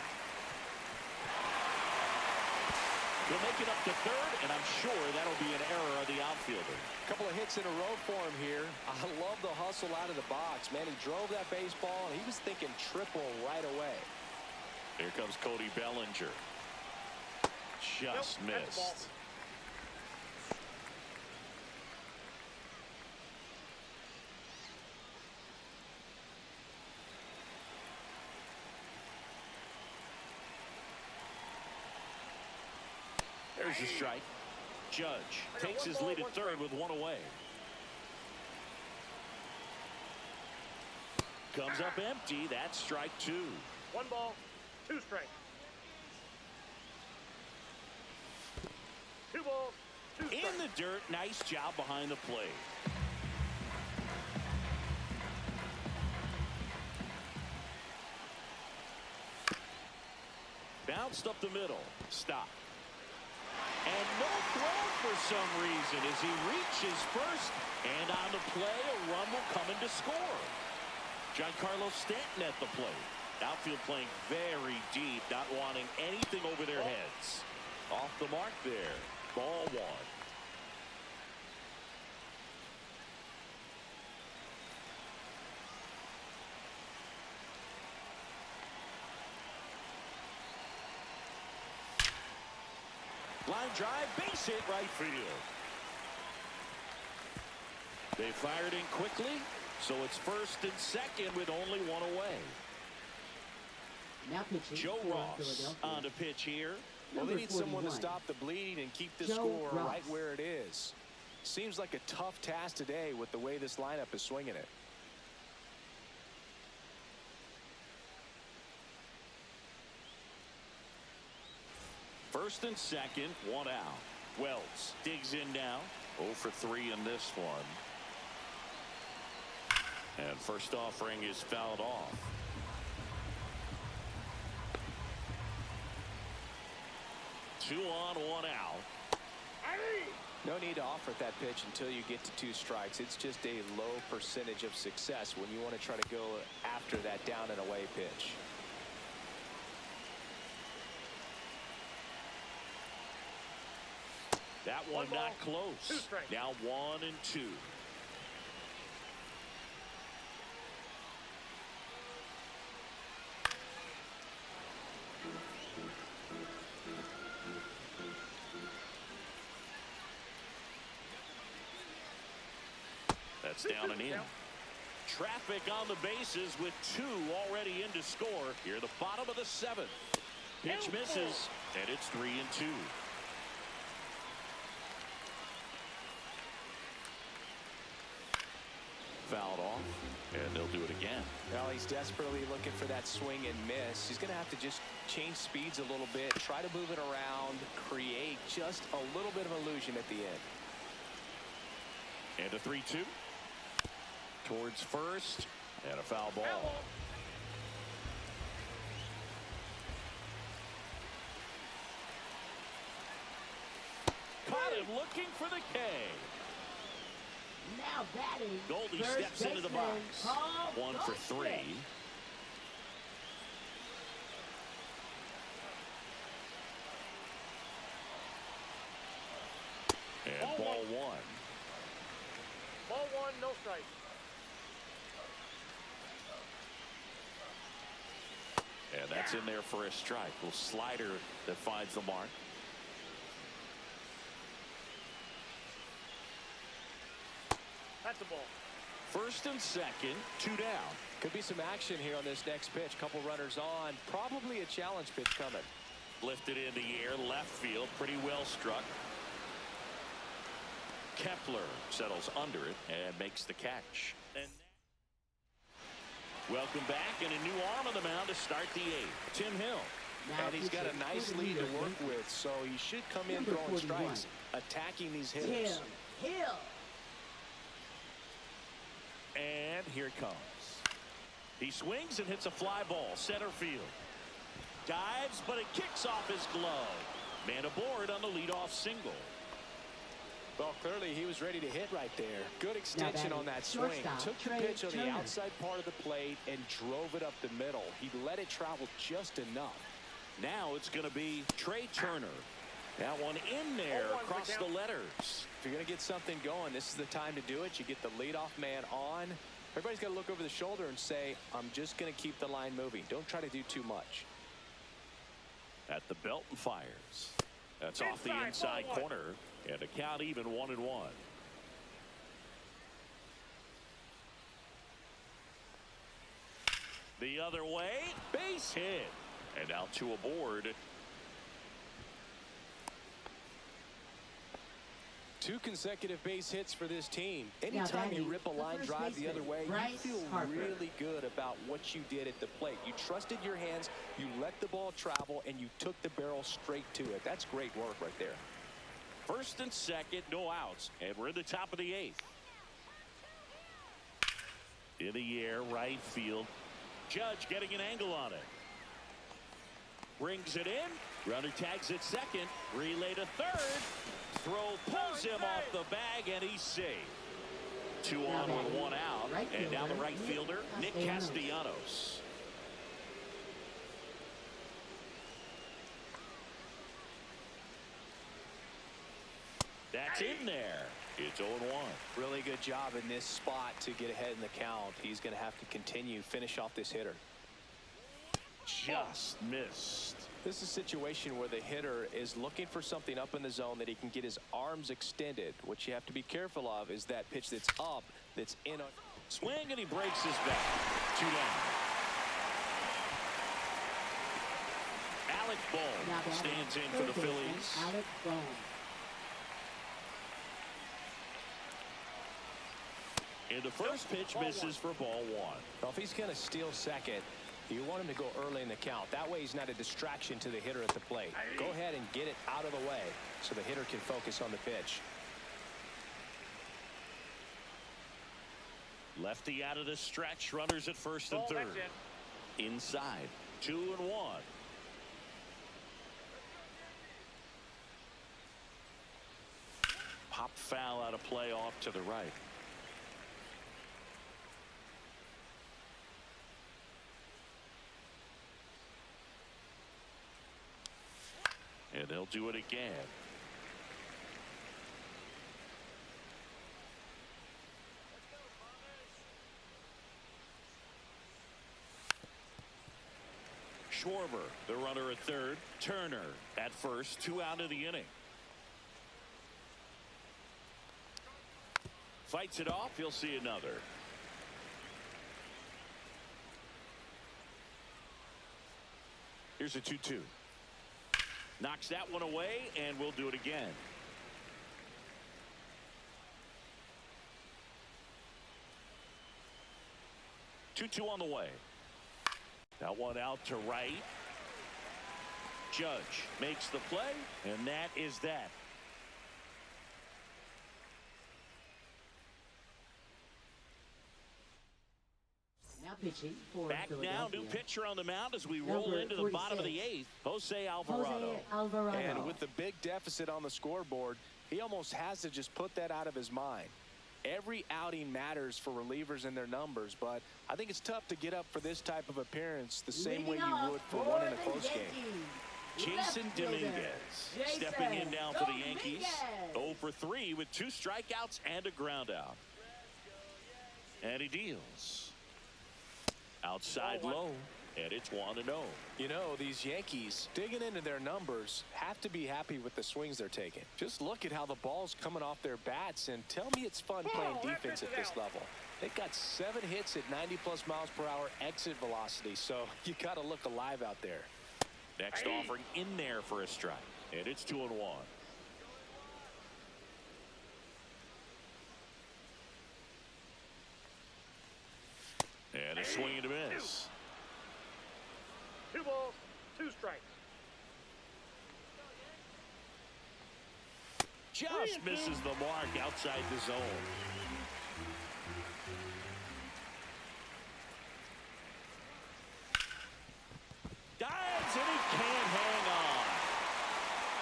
He'll make it up to third, and I'm sure that'll be an error of the outfielder. A couple of hits in a row for him here. I love the hustle out of the box. Man, he drove that baseball, and he was thinking triple right away. Here comes Cody Bellinger. Just missed. There's the strike. Judge takes his lead at third with one away. Comes up empty. That's strike 2. 1 ball, 2 strikes. 2 balls, 2 strikes. In the dirt. Nice job behind the plate. Bounced up the middle. Stop. And no throw for some reason as he reaches first. And on the play, a run will come in to score. Giancarlo Stanton at the plate. Outfield playing very deep, not wanting anything over their heads. Off the mark there. Ball 1. Line drive, base hit right field. They fired in quickly, so it's first and second with only one away. Now pitching Joe for Ross Philadelphia. on to pitch here. Well, they need someone to 41. stop the bleeding and keep the Joe score Ross. right where it is. Seems like a tough task today with the way this lineup is swinging it. First and second, 1 out. Wells digs in now. 0 for 3 in this one. And first offering is fouled off. Two on, 1 out. No need to offer that pitch until you get to 2 strikes. It's just a low percentage of success when you want to try to go after that down and away pitch. That one not close. Now 1 and 2. That's down and in. Traffic on the bases with 2 already in to score. Here the bottom of the 7th. Pitch misses, and it's 3 and 2. Fouled off, and they'll do it again. Well, he's desperately looking for that swing and miss. He's going to have to just change speeds a little bit, try to move it around, create just a little bit of illusion at the end. And a 3-2 towards first, and a foul ball. Caught him looking for the K. Now batting. Goldie first steps into the baseman, box. Paul 1 for 3. Goldschmidt. And ball 1. Ball 1, no strike. And that's in there for a strike. Little slider that finds the mark. That's a ball. First and second, 2 down. Could be some action here on this next pitch. Couple runners on. Probably a challenge pitch coming. Lifted in the air, left field, pretty well struck. Kepler settles under it and makes the catch. And welcome back, and a new arm on the mound to start the eighth. Tim Hill. And he's got a nice lead to work with, so he should come in throwing strikes, attacking these hitters. Hill. And here it comes. He swings and hits a fly ball center field. Dives, but it kicks off his glove. Man aboard on the leadoff single. Well, clearly he was ready to hit right there. Good extension on that swing. Took the pitch on the outside part of the plate and drove it up the middle. He let it travel just enough. Now it's going to be Trey Turner. That one in there across the letters. If you're going to get something going, this is the time to do it. You get the leadoff man on. Everybody's got to look over the shoulder and say, I'm just going to keep the line moving. Don't try to do too much. At the belt and fires. That's off the inside corner. And a count even 1-1. The other way. Base hit. And now two aboard. Two consecutive base hits for this team. Anytime you rip a line drive the other way, you feel really good about what you did at the plate. You trusted your hands, you let the ball travel, and you took the barrel straight to it. That's great work right there. First and second, no outs. And we're in the top of the eighth. In the air, right field. Judge getting an angle on it. Brings it in. Runner tags at second. Relay to third. Throw pulls him off the bag, and he's safe. 2 on with 1 out. And now the right fielder, Nick Castellanos. That's in there. It's 0-1. Really good job in this spot to get ahead in the count. He's going to have to continue, finish off this hitter. Just missed. This is a situation where the hitter is looking for something up in the zone that he can get his arms extended. What you have to be careful of is that pitch that's up, that's in a swing, and he breaks his back. 2 down. Alec Bohm stands in for the Phillies. Alec Bohm. And the first pitch misses for ball 1. Well, if he's going to steal second, you want him to go early in the count. That way he's not a distraction to the hitter at the plate. Go ahead and get it out of the way so the hitter can focus on the pitch. Lefty out of the stretch. Runners at first and third. Inside. 2-1. Pop foul out of play off to the right. And they'll do it again. Schwarber, the runner at third. Turner at first. 2 out of the inning. Fights it off. He'll see another. Here's a 2-2. Knocks that one away, and we'll do it again. Two on the way. That one out to right. Judge makes the play, and that is that. Now pitching for back now, new pitcher on the mound as we roll into the 46. bottom of the eighth. Jose Alvarado. And with the big deficit on the scoreboard, he almost has to just put that out of his mind. Every outing matters for relievers and their numbers, but I think it's tough to get up for this type of appearance the same way you would for one in a close game. Jason Dominguez stepping in now for the Yankees. 0 for 3 with 2 strikeouts and a ground out. And he deals. Outside low, and it's 1-0. You know, these Yankees digging into their numbers have to be happy with the swings they're taking. Just look at how the ball's coming off their bats, and tell me it's fun playing defense at this level. They've got 7 hits at 90+ miles per hour exit velocity, so you got to look alive out there. Next offering in there for a strike, and it's 2-1. a swing and a miss. 2 balls, 2 strikes. Just misses the mark outside the zone. Dives and he can't hang on.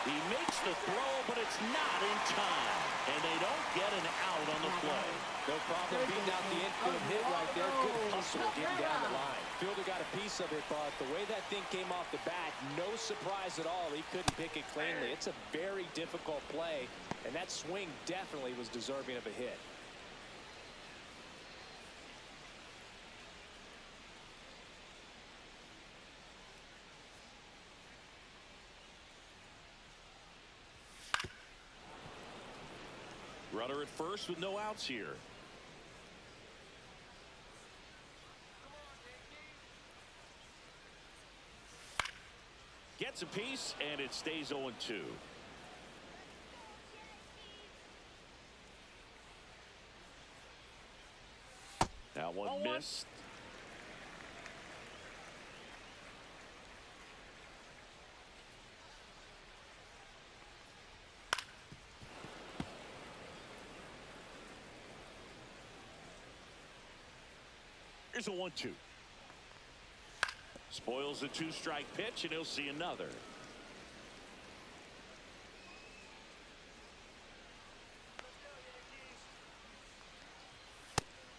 He makes the throw, but it's not in time. And they don't get an out on the play. No problem beating out the infield hit right there. Good hustle getting down the line. Fielder got a piece of it, but the way that thing came off the bat, no surprise at all. He couldn't pick it cleanly. It's a very difficult play, and that swing definitely was deserving of a hit. Runner at first with no outs here. Gets a piece, and it stays 0-2. That one missed. Here's a 1-2. Spoils the 2-strike pitch, and he'll see another.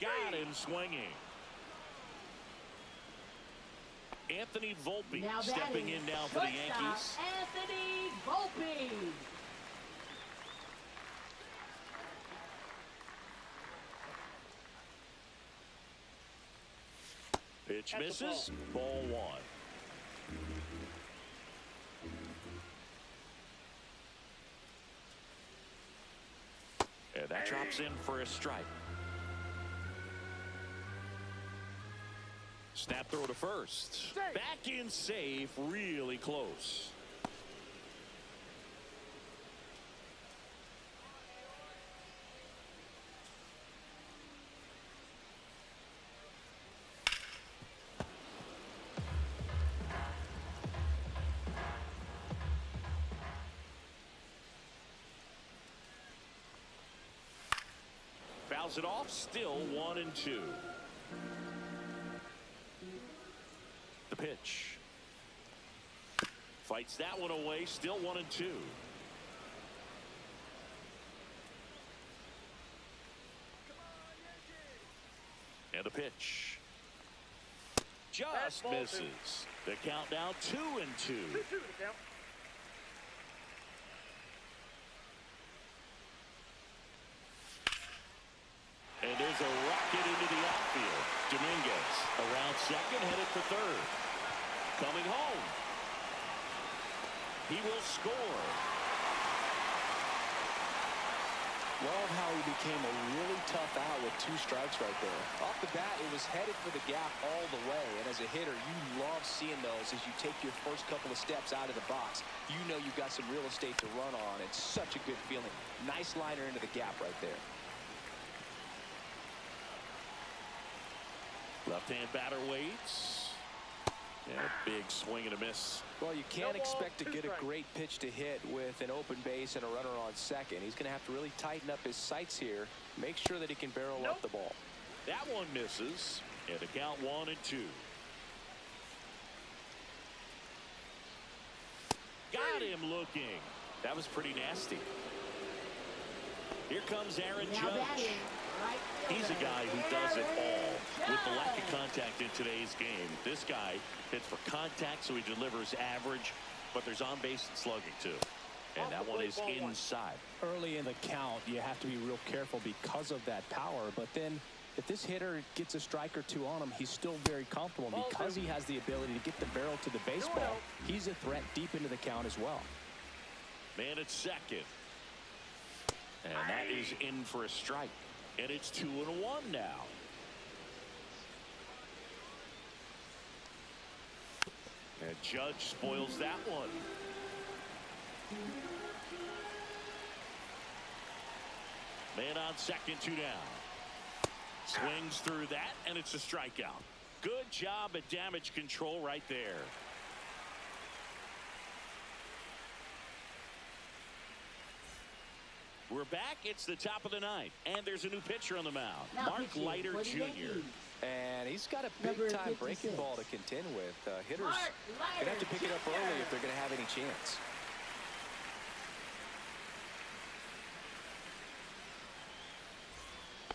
Got him swinging. Anthony Volpe stepping in now for the Yankees. Anthony Volpe. Pitch misses. Ball 1. And that drops in for a strike. Snap throw to first. Back in safe. Really close. Fouls it off. Still 1-2. The pitch. Fights that one away. Still 1-2. And the pitch. Just misses. The count now 2-2. 2-2 the count. And there's a rocket into the outfield. Dominguez around second, headed for third. Coming home. He will score. Love how he became a really tough out with 2 strikes right there. Off the bat, it was headed for the gap all the way. And as a hitter, you love seeing those as you take your first couple of steps out of the box. You know you've got some real estate to run on. It's such a good feeling. Nice liner into the gap right there. Left-hand batter waits. And a big swing and a miss. Well, you can't expect to get a great pitch to hit with an open base and a runner on second. He's going to have to really tighten up his sights here. Make sure that he can barrel up the ball. That one misses. And the count 1-2. Got him looking. That was pretty nasty. Here comes Aaron Judge. He's a guy who does it all. With the lack of contact in today's game, this guy hits for contact, so he delivers average, but there's on base and slugging too. And that one is inside. Early in the count, you have to be real careful because of that power. But then if this hitter gets a strike or 2 on him, he's still very comfortable. Because he has the ability to get the barrel to the baseball, he's a threat deep into the count as well. Man at second. And that is in for a strike. And it's 2-1 now. And Judge spoils that one. Man on second, 2 down. Swings through that, and it's a strikeout. Good job at damage control right there. We're back. It's the top of the ninth, and there's a new pitcher on the mound. Now Mark pitching Leiter for the Jr. Yankees. And he's got a Number big-time breaking 56. ball to contend with. Hitters Mark going to have to pick it up Leiter early Jr. if they're going to have any chance.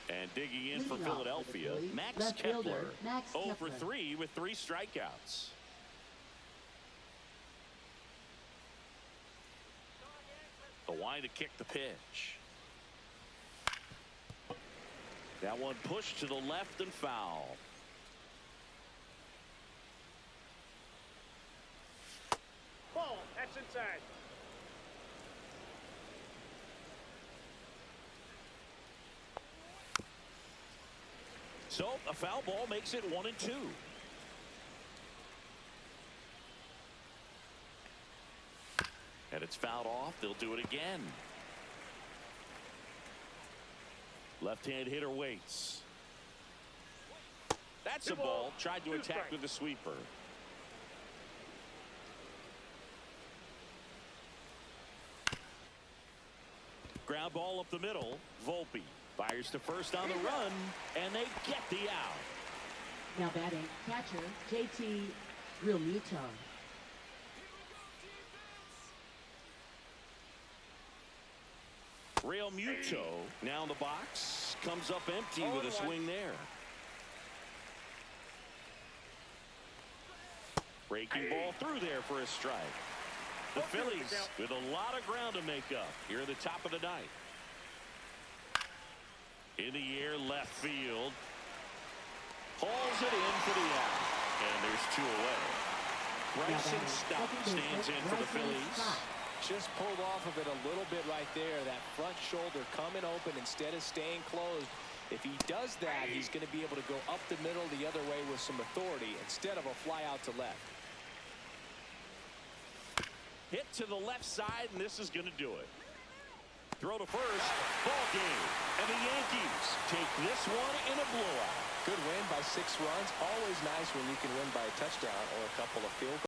And digging in for Leading off Philadelphia, for the Phillies, Max left Kepler. fielder, Max 0 for Kepler. 3 with 3 strikeouts. The wind to kick the pitch. That one pushed to the left and foul. Ball. That's inside. So a foul ball makes it 1-2. And it's fouled off. They'll do it again. Left-hand hitter waits. That's a ball. Tried to attack with a sweeper. Ground ball up the middle. Volpe fires to first on the run, and they get the out. Now batting, catcher, JT Realmuto. Real Muto now in the box. Comes up empty with a swing there. Breaking ball through there for a strike. The Phillies with a lot of ground to make up here at the top of the ninth. In the air, left field. Hauls it in for the out. And there's 2 away. Bryson Stott stands in for the Phillies. Just pulled off of it a little bit right there. That front shoulder coming open instead of staying closed. If he does that, he's going to be able to go up the middle the other way with some authority instead of a fly out to left. Hit to the left side, and this is going to do it. Throw to first. Ball game. And the Yankees take this one in a blowout. Good win by 6 runs. Always nice when you can win by a touchdown or a couple of field goals.